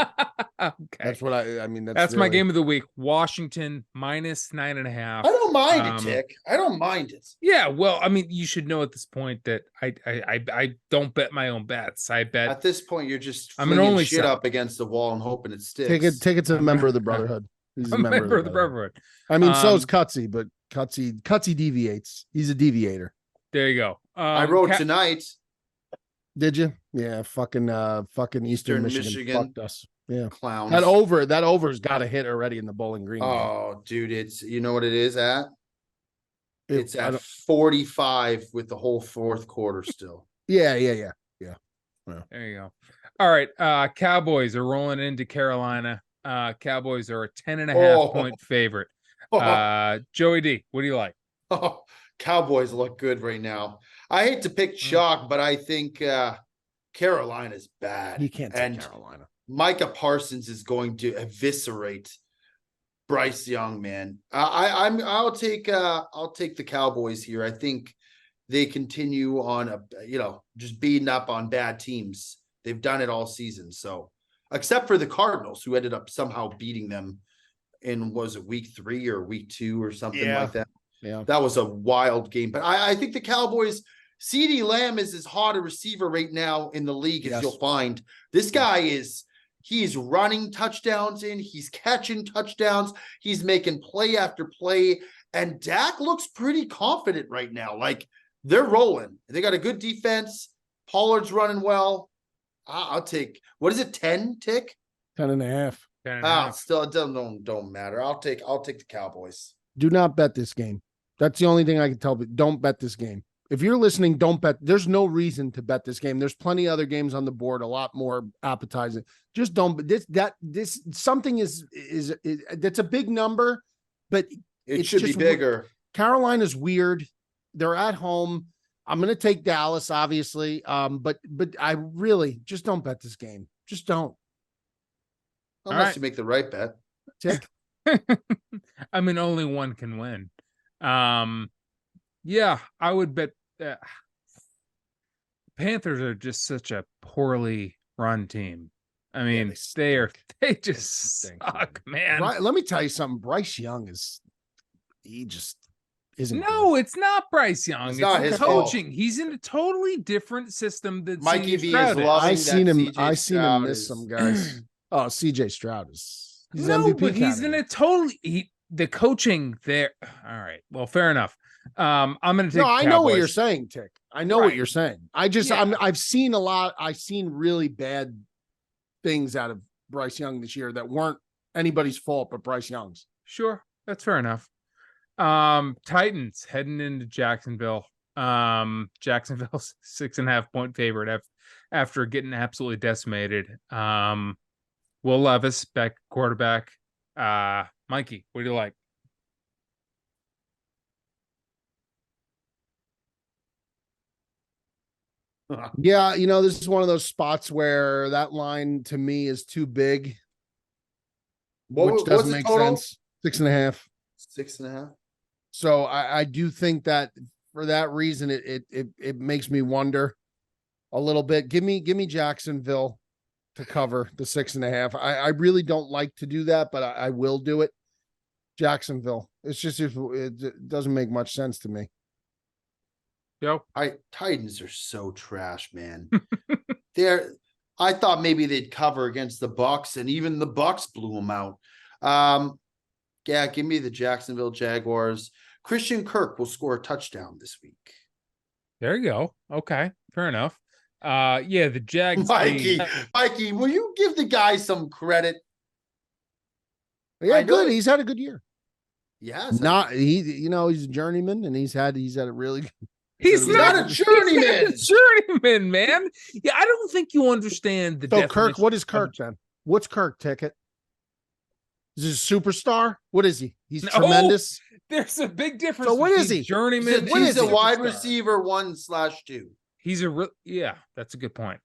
Okay. That's what I mean. That's really my game of the week. Washington -9.5. I don't mind it, Tick. I don't mind it. Yeah, well, I mean, you should know at this point that I don't bet my own bets. I bet At this point, you're just I'm an flinging only shit son. up against the wall and hoping it sticks. Take it to a member of the Brotherhood. He's a member of the Brotherhood. I mean, so is Cutsy, but Cutsy deviates. He's a deviator. There you go. I wrote tonight. Did you? Yeah, fucking Eastern Michigan fucked us. Yeah, clowns. That over's got a hit already in the Bowling Green game. Oh, dude, it's you know what it is at? It's at 45 with the whole fourth quarter still. Yeah. There you go. All right. Cowboys are rolling into Carolina. Cowboys are a 10.5 point favorite. Joey D, what do you like? Oh, Cowboys look good right now. I hate to pick chalk, but I think Carolina's bad. You can't take Carolina. Micah Parsons is going to eviscerate Bryce Young, man. I'll take the Cowboys here. I think they continue on just beating up on bad teams. They've done it all season. So except for the Cardinals, who ended up somehow beating them in was it week 3 or week 2 or something like that. Yeah, that was a wild game. But I think the Cowboys. CeeDee Lamb is as hot a receiver right now in the league as you'll find. This guy he's running touchdowns he's catching touchdowns, he's making play after play, and Dak looks pretty confident right now. Like they're rolling. They got a good defense. Pollard's running well. I'll take, what is it, 10, Tick? 10.5. Still it don't matter. I'll take the Cowboys. Do not bet this game. That's the only thing I can tell, but don't bet this game. If you're listening, don't bet. There's no reason to bet this game. There's plenty of other games on the board, a lot more appetizing. Just don't. This something is that's a big number, but it should be bigger. Carolina's weird. They're at home. I'm going to take Dallas, obviously. But I really just don't bet this game. Just don't. Unless you make the right bet. Tick. I mean, only one can win. Yeah, I would bet. Panthers are just such a poorly run team. I mean, they just suck, man. Let me tell you something. Bryce Young just isn't. No, it's not Bryce Young. It's not his coaching. fault. He's in a totally different system than Mikey CJ V Stroud is loving. I seen him miss some guys. Oh, CJ Stroud he's no, MVP but he's in a totally the coaching there. All right, well, fair enough. I'm going to take. No, I know what you're saying, Tick. I know what you're saying. I've seen a lot. I've seen really bad things out of Bryce Young this year that weren't anybody's fault but Bryce Young's. Sure, that's fair enough. Titans heading into Jacksonville. Jacksonville's 6.5 point favorite after getting absolutely decimated. Will Levis back quarterback. Mikey, what do you like? Yeah, this is one of those spots where that line to me is too big, which doesn't make sense. 6.5. 6.5. So I do think that for that reason, it makes me wonder a little bit. Give me Jacksonville to cover the 6.5. I really don't like to do that, but I will do it. Jacksonville. It's just it doesn't make much sense to me. Yep. Titans are so trash, man. I thought maybe they'd cover against the Bucks, and even the Bucks blew them out. Yeah, give me the Jacksonville Jaguars. Christian Kirk will score a touchdown this week. There you go. Okay, fair enough. Yeah, the Jags. Mikey, will you give the guy some credit? Yeah, good. He's had a good year. Yeah, he's a journeyman, and he's had a really good. He's not a journeyman. He's a journeyman, man. Yeah, I don't think you understand the definition. Kirk, what is Kirk then? What's Kirk ticket? Is he a superstar? What is he? He's No, tremendous. There's a big difference. So what is between he? Journeyman. He's a wide superstar. receiver 1/2. He's yeah, that's a good point.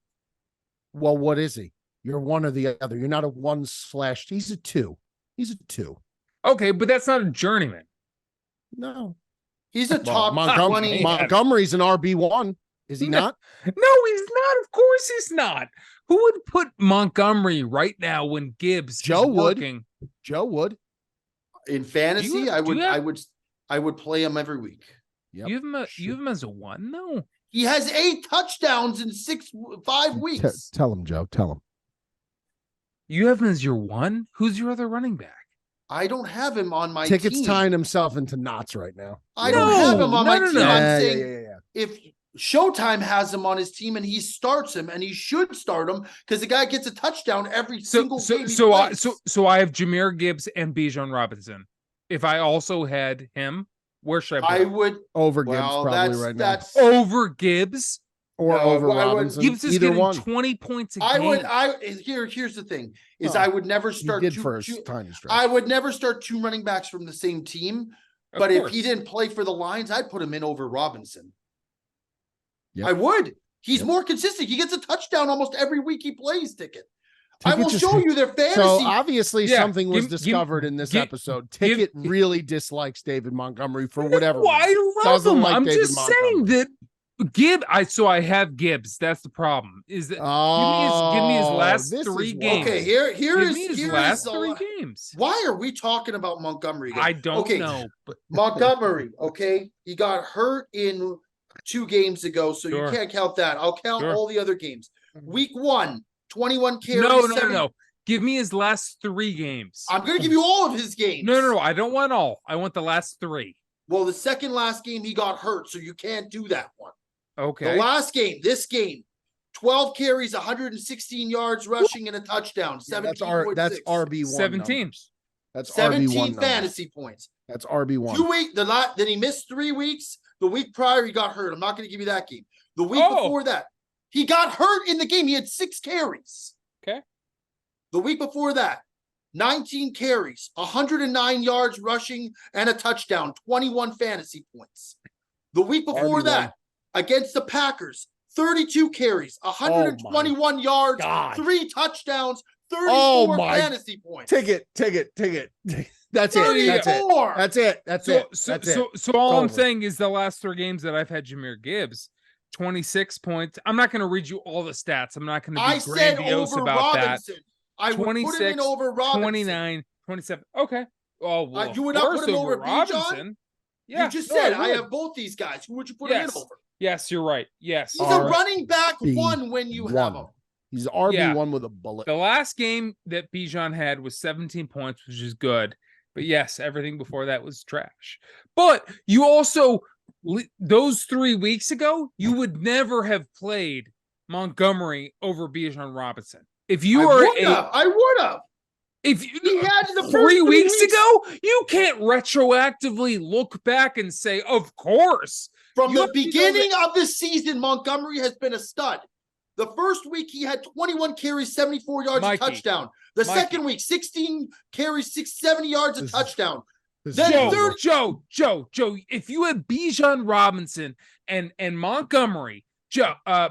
Well, what is he? You're one or the other. You're not a 1/. He's a 2. He's a 2. Okay, but that's not a journeyman. No. He's a top 20. Montgomery's an RB1. Is he not? No, he's not. Of course he's not. Who would put Montgomery right now when Gibbs Joe is working? Joe would. In fantasy, I would play him every week. Yep. You have him as a 1? No. He has 8 touchdowns in 5 weeks. Tell him, Joe. Tell him. You have him as your 1? Who's your other running back? I don't have him on my Ticket's team. tying himself into knots right now. I don't have him on my team. No. I'm saying if Showtime has him on his team and he starts him, and he should start him because the guy gets a touchdown every single game. So I have Jahmyr Gibbs and Bijan Robinson. If I also had him, where should I put him? would over Gibbs probably right now. Over Gibbs Or over Robinson. Gibbs is getting 20 points a game. Here's the thing is I would never start I would never start 2 running backs from the same team. But if he didn't play for the Lions, I'd put him in over Robinson. Yep. I would. He's more consistent. He gets a touchdown almost every week he plays. Ticket. I will show you their fantasy. So obviously something was discovered in this episode. Ticket really dislikes David Montgomery for whatever reason. I love him. I'm just saying that I have Gibbs. That's the problem. Is that give me his last 3 games. Okay, here's his last 3 games. Why are we talking about Montgomery again? I don't know. But Montgomery, okay, he got hurt in 2 games ago, so you can't count that. I'll count all the other games. Week 1, 21 carries. No. Give me his last 3 games. I'm going to give you all of his games. No. I don't want all. I want the last 3. Well, the second last game he got hurt, so you can't do that one. Okay. The last game, this game, 12 carries, 116 yards rushing, and a touchdown. 17. That's RB1. 17. Numbers. That's 17 fantasy points. That's RB1. 2 weeks. Then he missed 3 weeks. The week prior, he got hurt. I'm not going to give you that game. The week before that, he got hurt in the game. He had 6 carries. Okay. The week before that, 19 carries, 109 yards rushing, and a touchdown, 21 fantasy points. The week before that, against the Packers, 32 carries, 121 yards, 3 touchdowns, 34 fantasy points. Take it. That's it. So all I'm saying is the last 3 games that I've had Jahmyr Gibbs, 26 points. I'm not going to read you all the stats. I'm not going to be grandiose about Robinson. that. I would put him in over Robinson. 29, 27. Okay. Oh, you would not put him over Robinson. Yeah, you just said I have both these guys. Who would you put him in over? Yes, you're right. Yes. He's a running back 1 when you have him. He's RB1 with a bullet. The last game that Bijan had was 17 points, which is good. But yes, everything before that was trash. But you also, those 3 weeks ago, you would never have played Montgomery over Bijan Robinson. If you I would have. If he had the 3 weeks ago, you can't retroactively look back and say, of course. From the beginning of the season, Montgomery has been a stud. The first week, he had 21 carries, 74 yards, a touchdown. The second week, 16 carries, 70 yards, a touchdown. Then Joe, if you had Bijan Robinson and Montgomery,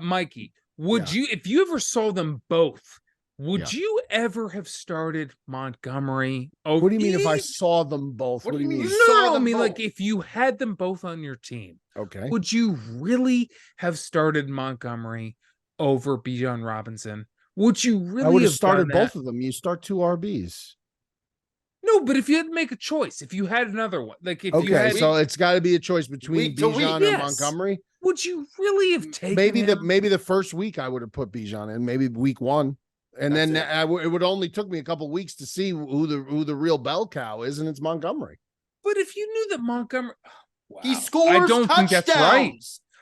Mikey, would you, if you ever saw them both, would you ever have started Montgomery over? What do you mean if I saw them both? What do you mean? No, I mean like if you had them both on your team. Okay. Would you really have started Montgomery over Bijan Robinson? Would you really? I would have started done that? both of them. You start 2 RBs. No, but if you had to make a choice, if you had another one, like if you had, so it's got to be a choice between Bijan and Montgomery. Would you really have taken maybe the first week I would have put Bijan in, maybe week 1. And then it would only took me a couple weeks to see who the real bell cow is, and it's Montgomery. But if you knew that Montgomery, he scores, I don't think that's right.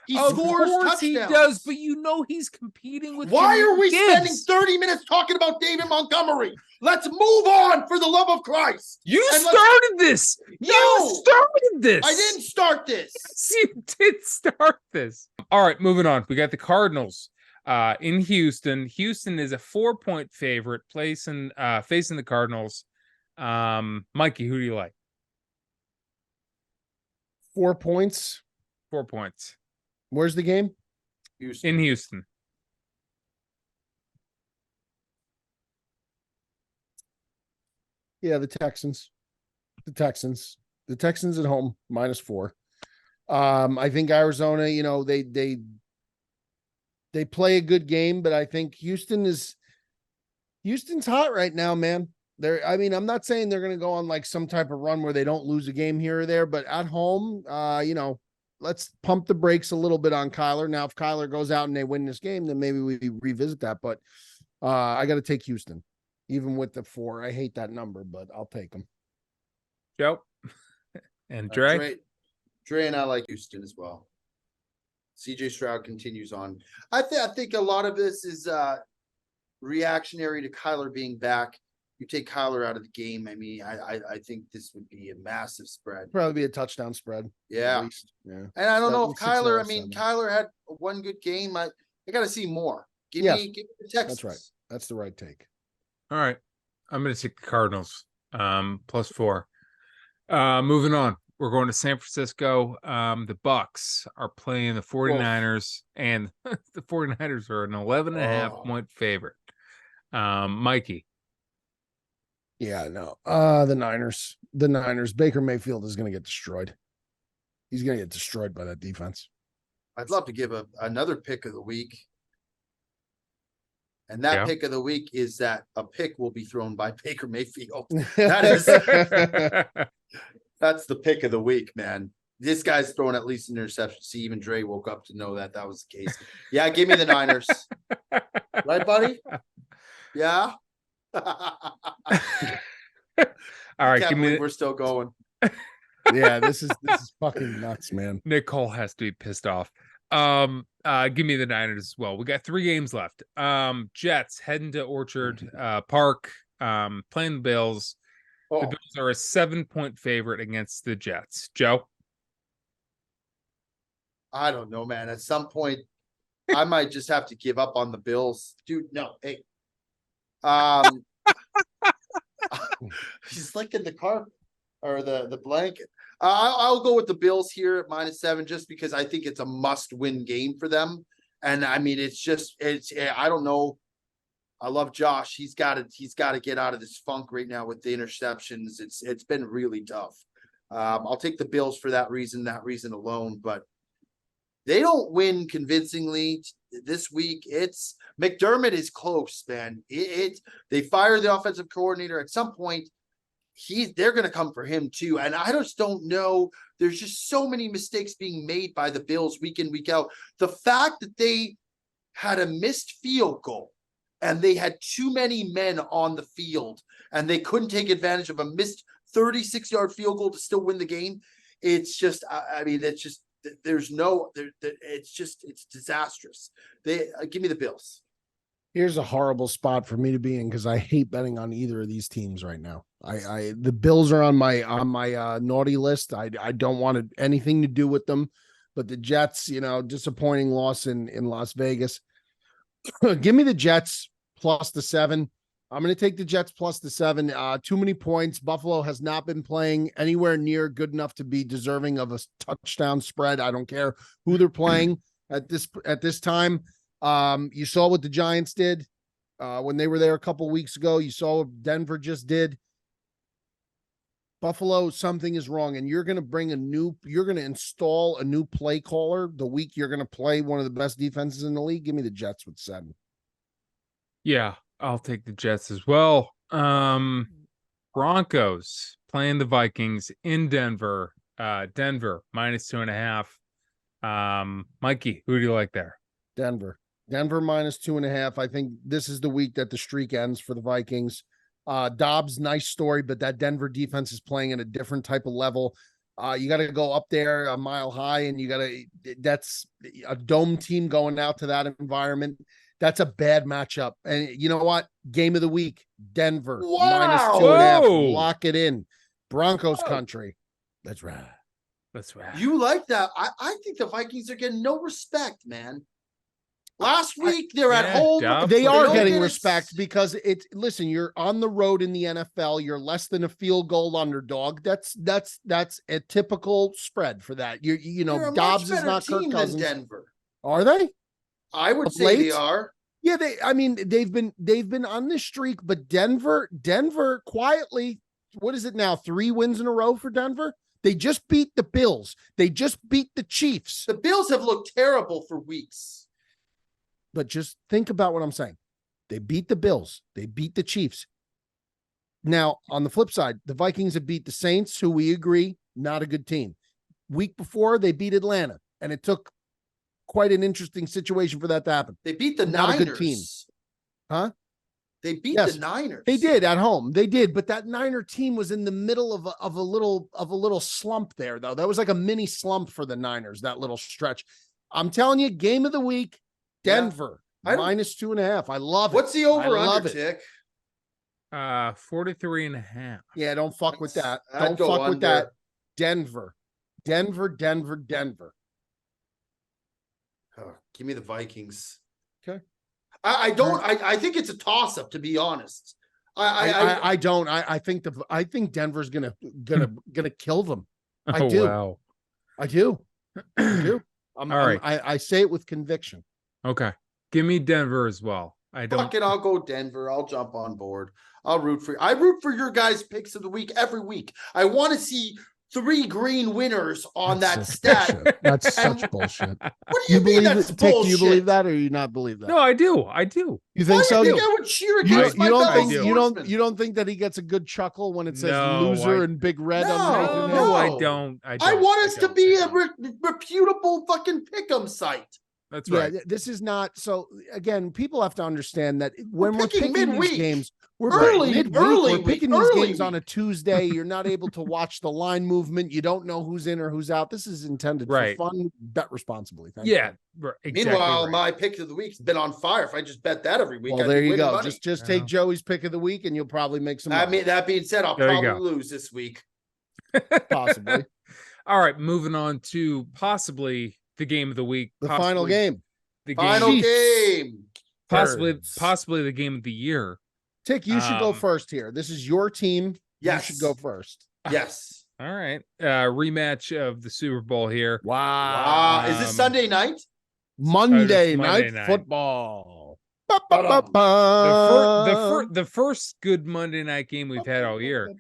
He scores touchdowns. He does, but you know he's competing with. Why are we spending 30 minutes talking about David Montgomery? Let's move on, for the love of Christ. You started this. You started this. I didn't start this. Yes, you did start this. All right, moving on. We got the Cardinals. In Houston. Houston is a 4-point favorite facing the Cardinals. Mikey, who do you like? 4 points. 4 points. Where's the game? Houston. In Houston. Yeah, the Texans. The Texans at home, -4. I think Arizona, they play a good game, but I think Houston's hot right now, man. I'm not saying they're going to go on like some type of run where they don't lose a game here or there, but at home, let's pump the brakes a little bit on Kyler. Now, if Kyler goes out and they win this game, then maybe we revisit that. But I got to take Houston, even with the 4. I hate that number, but I'll take them. Joe and Dre. Dre and I like Houston as well. CJ Stroud continues on. I think a lot of this is reactionary to Kyler being back. You take Kyler out of the game. I mean, I think this would be a massive spread. Probably be a touchdown spread. Yeah. At least. Yeah. And I don't know if 6.5, Kyler, 7. Kyler had one good game. I got to see more. Give me the Texans. That's right. That's the right take. All right. I'm going to take the Cardinals, +4. Moving on. We're going to San Francisco. The Bucks are playing the 49ers, and the 49ers are an 11.5 point favorite. Mikey. Yeah, no. The Niners. Baker Mayfield is going to get destroyed. He's going to get destroyed by that defense. I'd love to give another pick of the week. And that pick of the week is that a pick will be thrown by Baker Mayfield. That's the pick of the week, man. This guy's throwing at least an interception. See, even Dre woke up to know that was the case. Yeah, give me the Niners. Right, buddy? Yeah. All right, give me. We're still going. Yeah, this is fucking nuts, man. Nick Cole has to be pissed off. Give me the Niners as well. We got 3 games left. Jets heading to Orchard Park, playing the Bills. The Bills are a 7-point favorite against the Jets. Joe? I don't know, man. At some point, I might just have to give up on the Bills. Dude, no. Hey. He's licking the carpet or the blanket. I'll go with the Bills here at -7 just because I think it's a must-win game for them. And I mean, it's I don't know. I love Josh. He's got to get out of this funk right now with the interceptions. It's been really tough. I'll take the Bills for that reason alone, but they don't win convincingly this week. It's McDermott is close, man. They fire the offensive coordinator at some point. They're going to come for him too. And I just don't know. There's just so many mistakes being made by the Bills week in, week out. The fact that they had a missed field goal and they had too many men on the field and they couldn't take advantage of a missed 36-yard field goal to still win the game. It's just, it's just, it's disastrous. Give me the Bills. Here's a horrible spot for me to be in because I hate betting on either of these teams right now. The Bills are on my naughty list. I don't want anything to do with them, but the Jets, disappointing loss in Las Vegas. Give me the Jets +7. I'm going to take the Jets +7. Too many points. Buffalo has not been playing anywhere near good enough to be deserving of a touchdown spread. I don't care who they're playing at this time. You saw what the Giants did when they were there a couple weeks ago. You saw what Denver just did. Buffalo, something is wrong, and you're going to install a new play caller the week you're going to play one of the best defenses in the league. Give me the Jets with 7. Yeah, I'll take the Jets as well. Broncos playing the Vikings in Denver. Denver -2.5. Mikey, who do you like there? Denver -2.5. I think this is the week that the streak ends for the Vikings. Dobbs, nice story, but that Denver defense is playing at a different type of level. You got to go up there a mile high, and that's a dome team going out to that environment. That's a bad matchup. And you know what? Game of the week, Denver -2.5. Lock it in. Broncos country. That's right. That's right. You like that? I think the Vikings are getting no respect, man. Last week they're at home. They are don't getting get respect because listen, you're on the road in the NFL. You're less than a field goal underdog. That's a typical spread for that. You know, They're a Dobbs much is better not Kirk team than Cousins. Denver. Are they? I would Of say late? they are. Yeah, they've been on this streak, but Denver quietly, what is it now? 3 wins in a row for Denver? They just beat the Bills. They just beat the Chiefs. The Bills have looked terrible for weeks. But just think about what I'm saying. They beat the Bills. They beat the Chiefs. Now, on the flip side, the Vikings have beat the Saints, who we agree, not a good team. Week before, they beat Atlanta, and it took quite an interesting situation for that to happen. They beat the Not Niners. a good team. Huh? They beat Yes, the Niners. They did at home. They did, but that Niner team was in the middle of a little slump there, though. That was like a mini slump for the Niners, that little stretch. I'm telling you, game of the week, Denver, minus 2.5. I love it. What's the over I love under, it. Tick? 43.5. Yeah, don't fuck with that. I'd Don't go fuck with under. that. Denver. Oh, give me the Vikings. Okay. I don't. I think it's a toss up, to be honest. I don't. I think Denver's gonna kill them. I do. Wow. I do. All right. I say it with conviction. Okay. Give me Denver as well. Fuck it, I'll go Denver. I'll jump on board. I root for your guys' picks of the week every week. I want to see 3 green winners on that stat. That's such bullshit. What do you mean that's Tick, bullshit? do you believe that or do you not believe that? No, I do. You think so? Why do you think I would cheer against my fellow sportsmen? You don't think that he gets a good chuckle when it says No, loser and big red underneath your name? No, I don't. I want us to be a reputable fucking pick'em site. That's right. Yeah, this is not. So again, people have to understand that when we're picking picking midweek. these games, we're Early we're picking these games week. on a Tuesday. You're not able to watch the line movement. You don't know who's in or who's out. This is intended for fun. Bet responsibly. Thank you. Exactly. Meanwhile, my pick of the week's been on fire. If I just bet that every week, well, there you go. Just take Joey's pick of the week, and you'll probably make some. That being said, I'll probably lose this week. Possibly. All right, moving on to possibly the game of the week. The final game. The final game. Possibly the game of the year. Tick, you should go first here. This is your team. Yes. You should go first. Yes. All right. Rematch of the Super Bowl here. Wow. Is this Sunday night? Monday night football. The first good Monday night game we've had all year.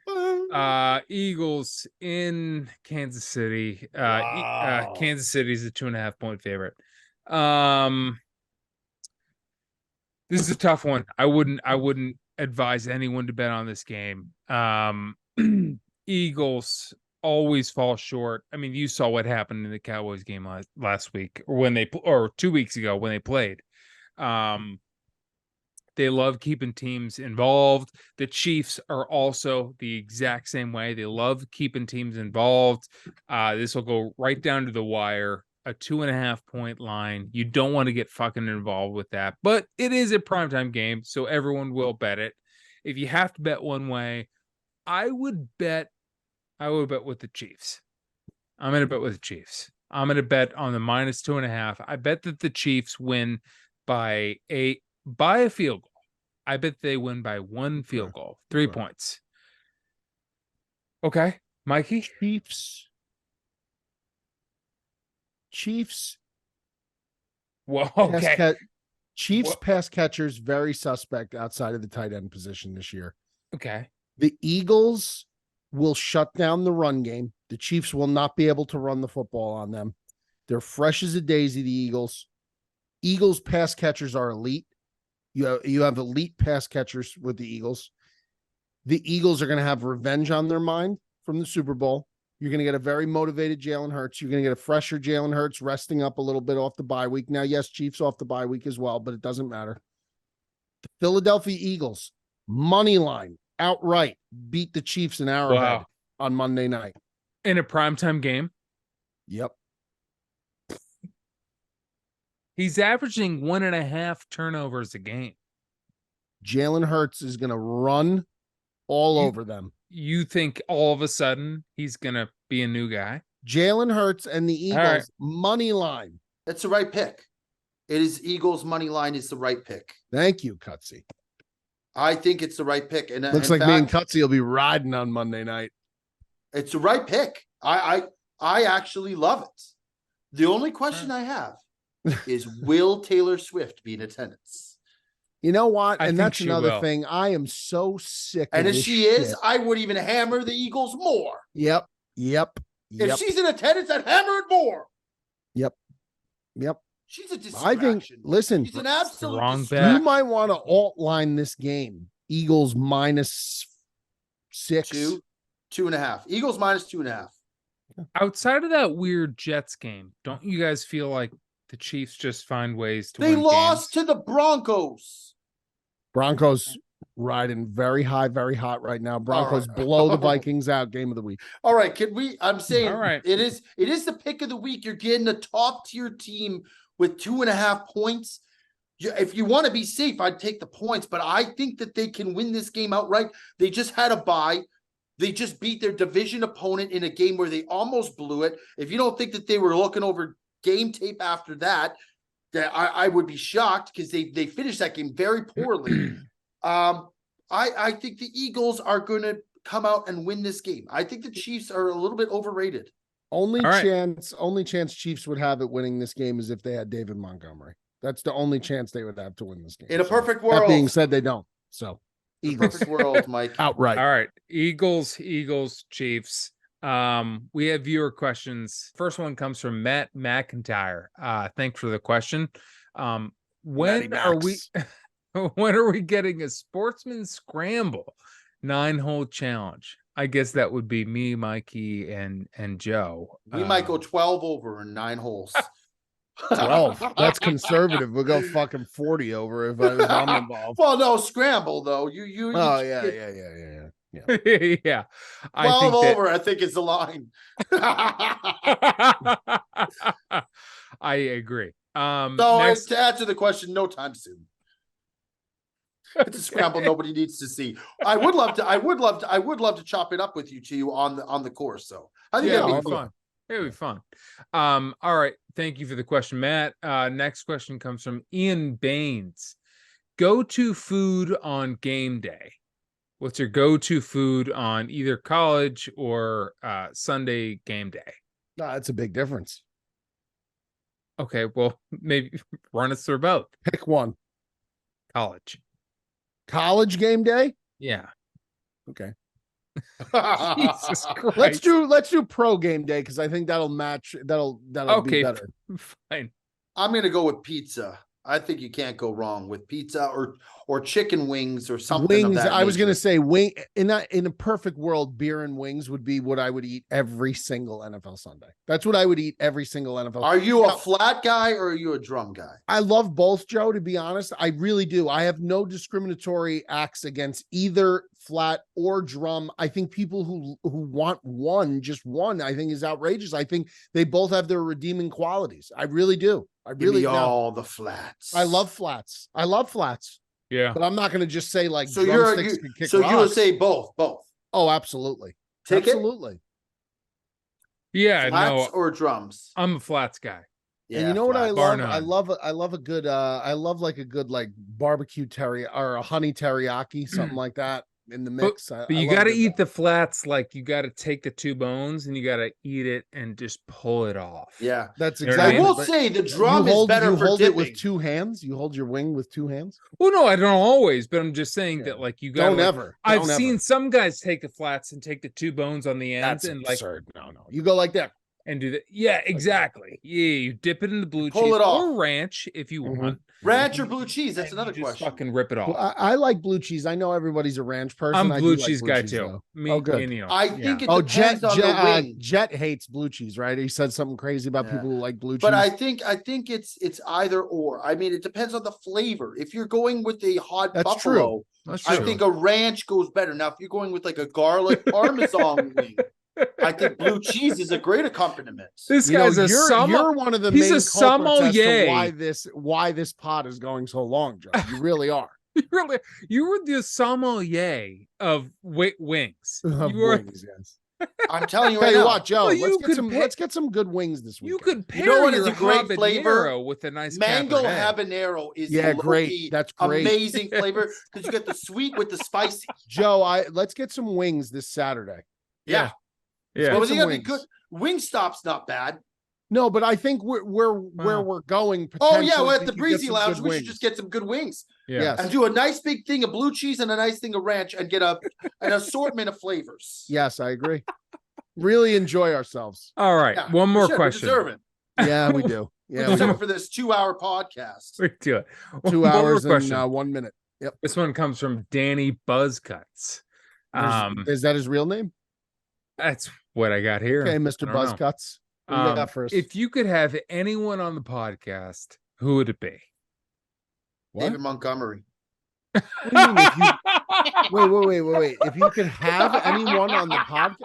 Eagles in Kansas City. Kansas City is a 2.5 point favorite. This is a tough one. I wouldn't advise anyone to bet on this game. Eagles always fall short. I mean, you saw what happened in the Cowboys game last week, or 2 weeks ago when they played. They love keeping teams involved. The Chiefs are also the exact same way. They love keeping teams involved. This will go right down to the wire. A 2.5 point line. You don't want to get fucking involved with that, but it is a primetime game, so everyone will bet it. If you have to bet one way, I would bet with the Chiefs. I'm going to bet with the Chiefs. I'm going to bet on the minus 2.5. I bet that the Chiefs win by a field goal. I bet they win by 1 field goal, 3 points. Okay, Mikey? Chiefs. Well, okay. Chiefs pass catchers very suspect outside of the tight end position this year. Okay. The Eagles will shut down the run game. The Chiefs will not be able to run the football on them. They're fresh as a daisy, the Eagles. Eagles pass catchers are elite. You have elite pass catchers with the Eagles. The Eagles are going to have revenge on their mind from the Super Bowl. You're going to get a very motivated Jalen Hurts. You're going to get a fresher Jalen Hurts resting up a little bit off the bye week. Now, yes, Chiefs off the bye week as well, but it doesn't matter. The Philadelphia Eagles, money line, outright, beat the Chiefs in Arrowhead on Monday night. In a primetime game? Yep. He's averaging 1.5 turnovers a game. Jalen Hurts is going to run all over them. You think all of a sudden he's going to be a new guy? Jalen Hurts and the Eagles, money line. That's the right pick. It is Eagles money line is the right pick. Thank you, Cutsy. I think it's the right pick. And Looks like me and Cutsy will be riding on Monday night. It's the right pick. I actually love it. The only question I have is, will Taylor Swift be in attendance? You know what? I And think that's she another will. thing. I am so sick And of if this she shit. is, I would even hammer the Eagles more. Yep. If she's in attendance, I'd hammer it more. Yep. She's a I distraction. think, listen, She's an absolute wrong bet. you distraction. might want to alt line this game. Eagles -6. 2.5. Eagles -2.5. Outside of that weird Jets game, don't you guys feel like the Chiefs just find ways to They win lost games? to the Broncos. Broncos riding very high, very hot right now. Broncos right. blow the Vikings out. Game of the week. All right, I'm saying All right. it is the pick of the week. You're getting a top tier team with 2.5 points. If you want to be safe, I'd take the points, but I think that they can win this game outright. They just had a bye. They just beat their division opponent in a game where they almost blew it. If you don't think that they were looking over game tape after that I would be shocked, because they finished that game very poorly. I think the Eagles are going to come out and win this game. I think the Chiefs are a little bit overrated. Only All right. chance Chiefs would have it winning this game is if they had David Montgomery. That's the only chance they would have to win this game. In a perfect world. That being said, they don't. So Eagles Perfect world, Mike. outright. All right. Eagles, Chiefs. We have viewer questions. First one comes from Matt McIntyre. Thanks for the question. When are we getting a Sportsman Scramble 9-hole challenge? I guess that would be me, Mikey, and Joe. We might go 12 over in 9 holes. 12. That's conservative. We'll go fucking 40 over if I'm involved. Well, no, scramble though. You Yeah. Yeah. 12 over, I think is the line. I agree. To answer the question, no time soon. It's a scramble nobody needs to see. I would love to chop it up with you on the course. So I think that'd be fun. It'd be fun. All right. Thank you for the question, Matt. Next question comes from Ian Baines. Go-to food on game day. What's your go-to food on either college or Sunday game day? No, that's a big difference. Okay, well, maybe run us through both. Pick one. College game day? Yeah. Okay. Jesus Christ. Let's do pro game day, because I think that'll match. That'll be better. Fine. I'm gonna go with pizza. I think you can't go wrong with pizza or chicken wings or something. Wings. Of that I was nature. gonna say wing. In a perfect world, beer and wings would be what I would eat every single NFL Sunday. That's what I would eat every single NFL. Are you a flat guy or are you a drum guy? I love both, Joe, to be honest. I really do. I have no discriminatory acts against either flat or drum. I think people who want just one, I think is outrageous. I think they both have their redeeming qualities. I really do. Give me all the flats. I love flats. Yeah. But I'm not going to just say like so drumsticks can kick so rocks. you would say both. Oh, absolutely. Absolutely. Yeah, Flats no. or drums? I'm a flats guy. And you know what I Bar love? none. I love a good like barbecue teriyaki or a honey teriyaki, something like that in the mix. But you got to eat the flats. Like you got to take the 2 bones and you got to eat it and just pull it off. Yeah, that's You know exactly. I will say the drum is better for hold dipping. it with 2 hands. You hold your wing with 2 hands. Well, no, I don't always, but I'm just saying that like you got. Don't ever. I've seen some guys take the flats and take the 2 bones on the ends. That's and absurd. No. You go like that. And do that. Yeah, exactly. Yeah, you dip it in the blue Pull cheese it off. or ranch if you want. Ranch or blue cheese? That's And another you just question. fucking rip it off. Well, I like blue cheese. I know everybody's a ranch person. I'm I blue do like cheese blue guy cheese, too. though. Me, oh, good. and Neil. I think it Jet depends on the wing. Jet hates blue cheese, right? He said something crazy about Yeah. people who like blue cheese. But I think it's either or. I mean, it depends on the flavor. If you're going with a hot That's buffalo, That's I true. think a ranch goes better. Now, if you're going with like a garlic parmesan wing, I think blue cheese is a great accompaniment. This guy's a you're one of the he's main a culprits as to sommelier. why this pod is going so long, Joe. You really are. You were the sommelier of wings. Of You were wings, yes. I'm telling you Tell right you now. what, Joe, Well, you let's could let's get some good wings this week. You could pair know what your is a great flavor? habanero with a nice Mango Cabernet. habanero is great. That's great. Amazing flavor because you get the sweet with the spicy. Joe, let's get some wings this Saturday. Yeah. Yeah. Well, some they gotta be wings. good. Wingstop's not bad. No, but I think where we're going. Oh yeah, potentially we're at we the could get Breezy some Lounge. good We should wings. just get some good wings Yeah. Yes. and do a nice big thing of blue cheese and a nice thing of ranch and get an assortment of flavors. Yes, I agree. Really enjoy ourselves. All right. Yeah, One more we question. deserve it. Yeah, we do. Yeah, Yeah, we we deserve do. it for this 2-hour podcast. We do it. 2 One more hours question. and 1 minute. Yep. This one comes from Danny Buzzcuts. Is that his real name? That's what I got here. Okay, Mr. I don't know. Buzzcuts. What do you got first? If you could have anyone on the podcast, who would it be? What? David Montgomery. What do you mean if you wait. If you could have anyone on the podcast,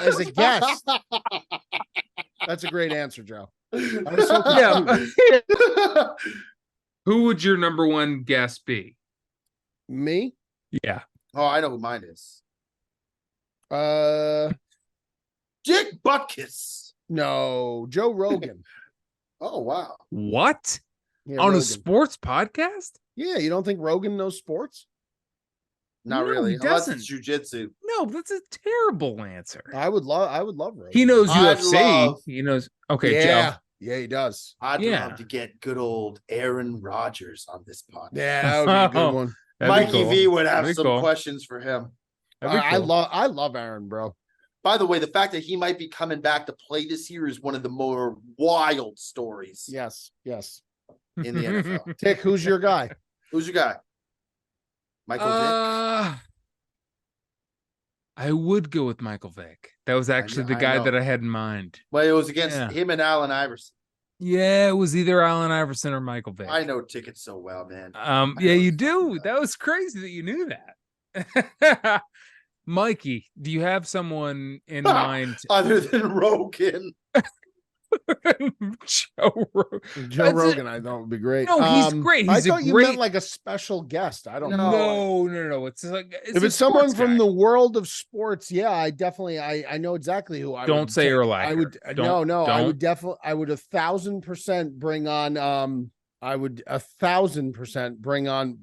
as a guest. That's a great answer, Joe. I was so confused. Yeah. Who would your number one guest be? Me? Yeah. Oh, I know who mine is. Dick Butkus. No, Joe Rogan. Oh wow. What? Yeah, On Rogan. a sports podcast? Yeah, you don't think Rogan knows sports? Not No, really. he Unless doesn't. it's jujitsu. No, that's a terrible answer. I would love Rogan. He knows I'd UFC. love- He knows. Okay, Yeah, Joe. yeah, he does. I'd Yeah. love to get good old Aaron Rodgers on this podcast. Yeah, that would be a good one. That'd be Mikey cool. V would have That'd be some cool. questions for him. That'd be cool. I love Aaron, bro. By the way, the fact that he might be coming back to play this year is one of the more wild stories Yes. in the NFL. Tick, who's your guy? Who's your guy? Michael Vick? I would go with Michael Vick. That was actually the I guy know. that I had in mind. Well, it was against Yeah. him and Allen Iverson. Yeah, it was either Allen Iverson or Michael Vick. I know tickets so well, man. Yeah, you know do. that. That was crazy that you knew that. Mikey, do you have someone in mind? Other than Rogan. Joe Rogan. Joe Rogan, I thought would be great. No, he's great. I He's a thought you great. meant like a special guest. I don't know. No. It's like If it's someone from the world of sports, yeah, I definitely I know exactly who I Don't would say take. Urlacher. I would Don't- I would don't. definitely I would 1,000% bring on I would 1,000% bring on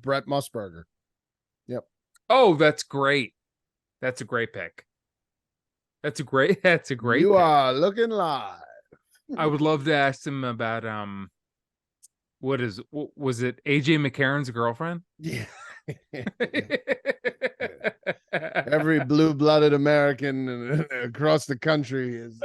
Brett Musburger. Oh, that's great. That's a great pick. That's a great You pick. are looking live. I would love to ask him about what was it AJ McCarron's girlfriend? Yeah. Every blue-blooded American across the country is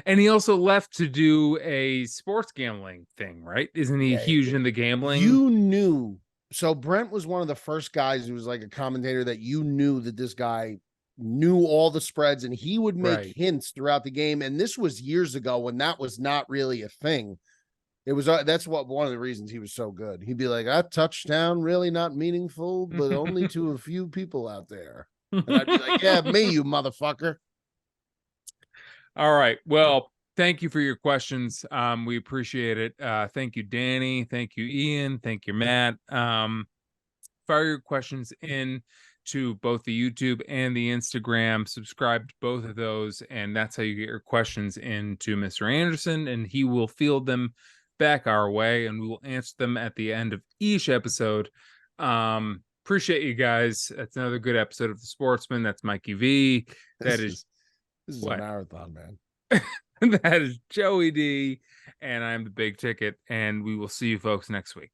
And he also left to do a sports gambling thing, right? Isn't he Yeah, huge in the gambling? You knew. So Brent was one of the first guys who was like a commentator that you knew that this guy knew all the spreads and he would make Right. hints throughout the game. And this was years ago when that was not really a thing. It was that's what one of the reasons he was so good. He'd be like, "That touchdown really not meaningful, but only to a few people out there." And I'd be like, "Yeah, me, you motherfucker." All right. Well, thank you for your questions. We appreciate it. Thank you, Danny. Thank you, Ian. Thank you, Matt. Fire your questions in to both the YouTube and the Instagram. Subscribe to both of those, and that's how you get your questions into Mr. Anderson, and he will field them back our way, and we will answer them at the end of each episode. Appreciate you guys. That's another good episode of The Sportsman. That's Mikey V. That is This is what? a marathon, man. that is Joey D, and I'm the Big Ticket, and we will see you folks next week.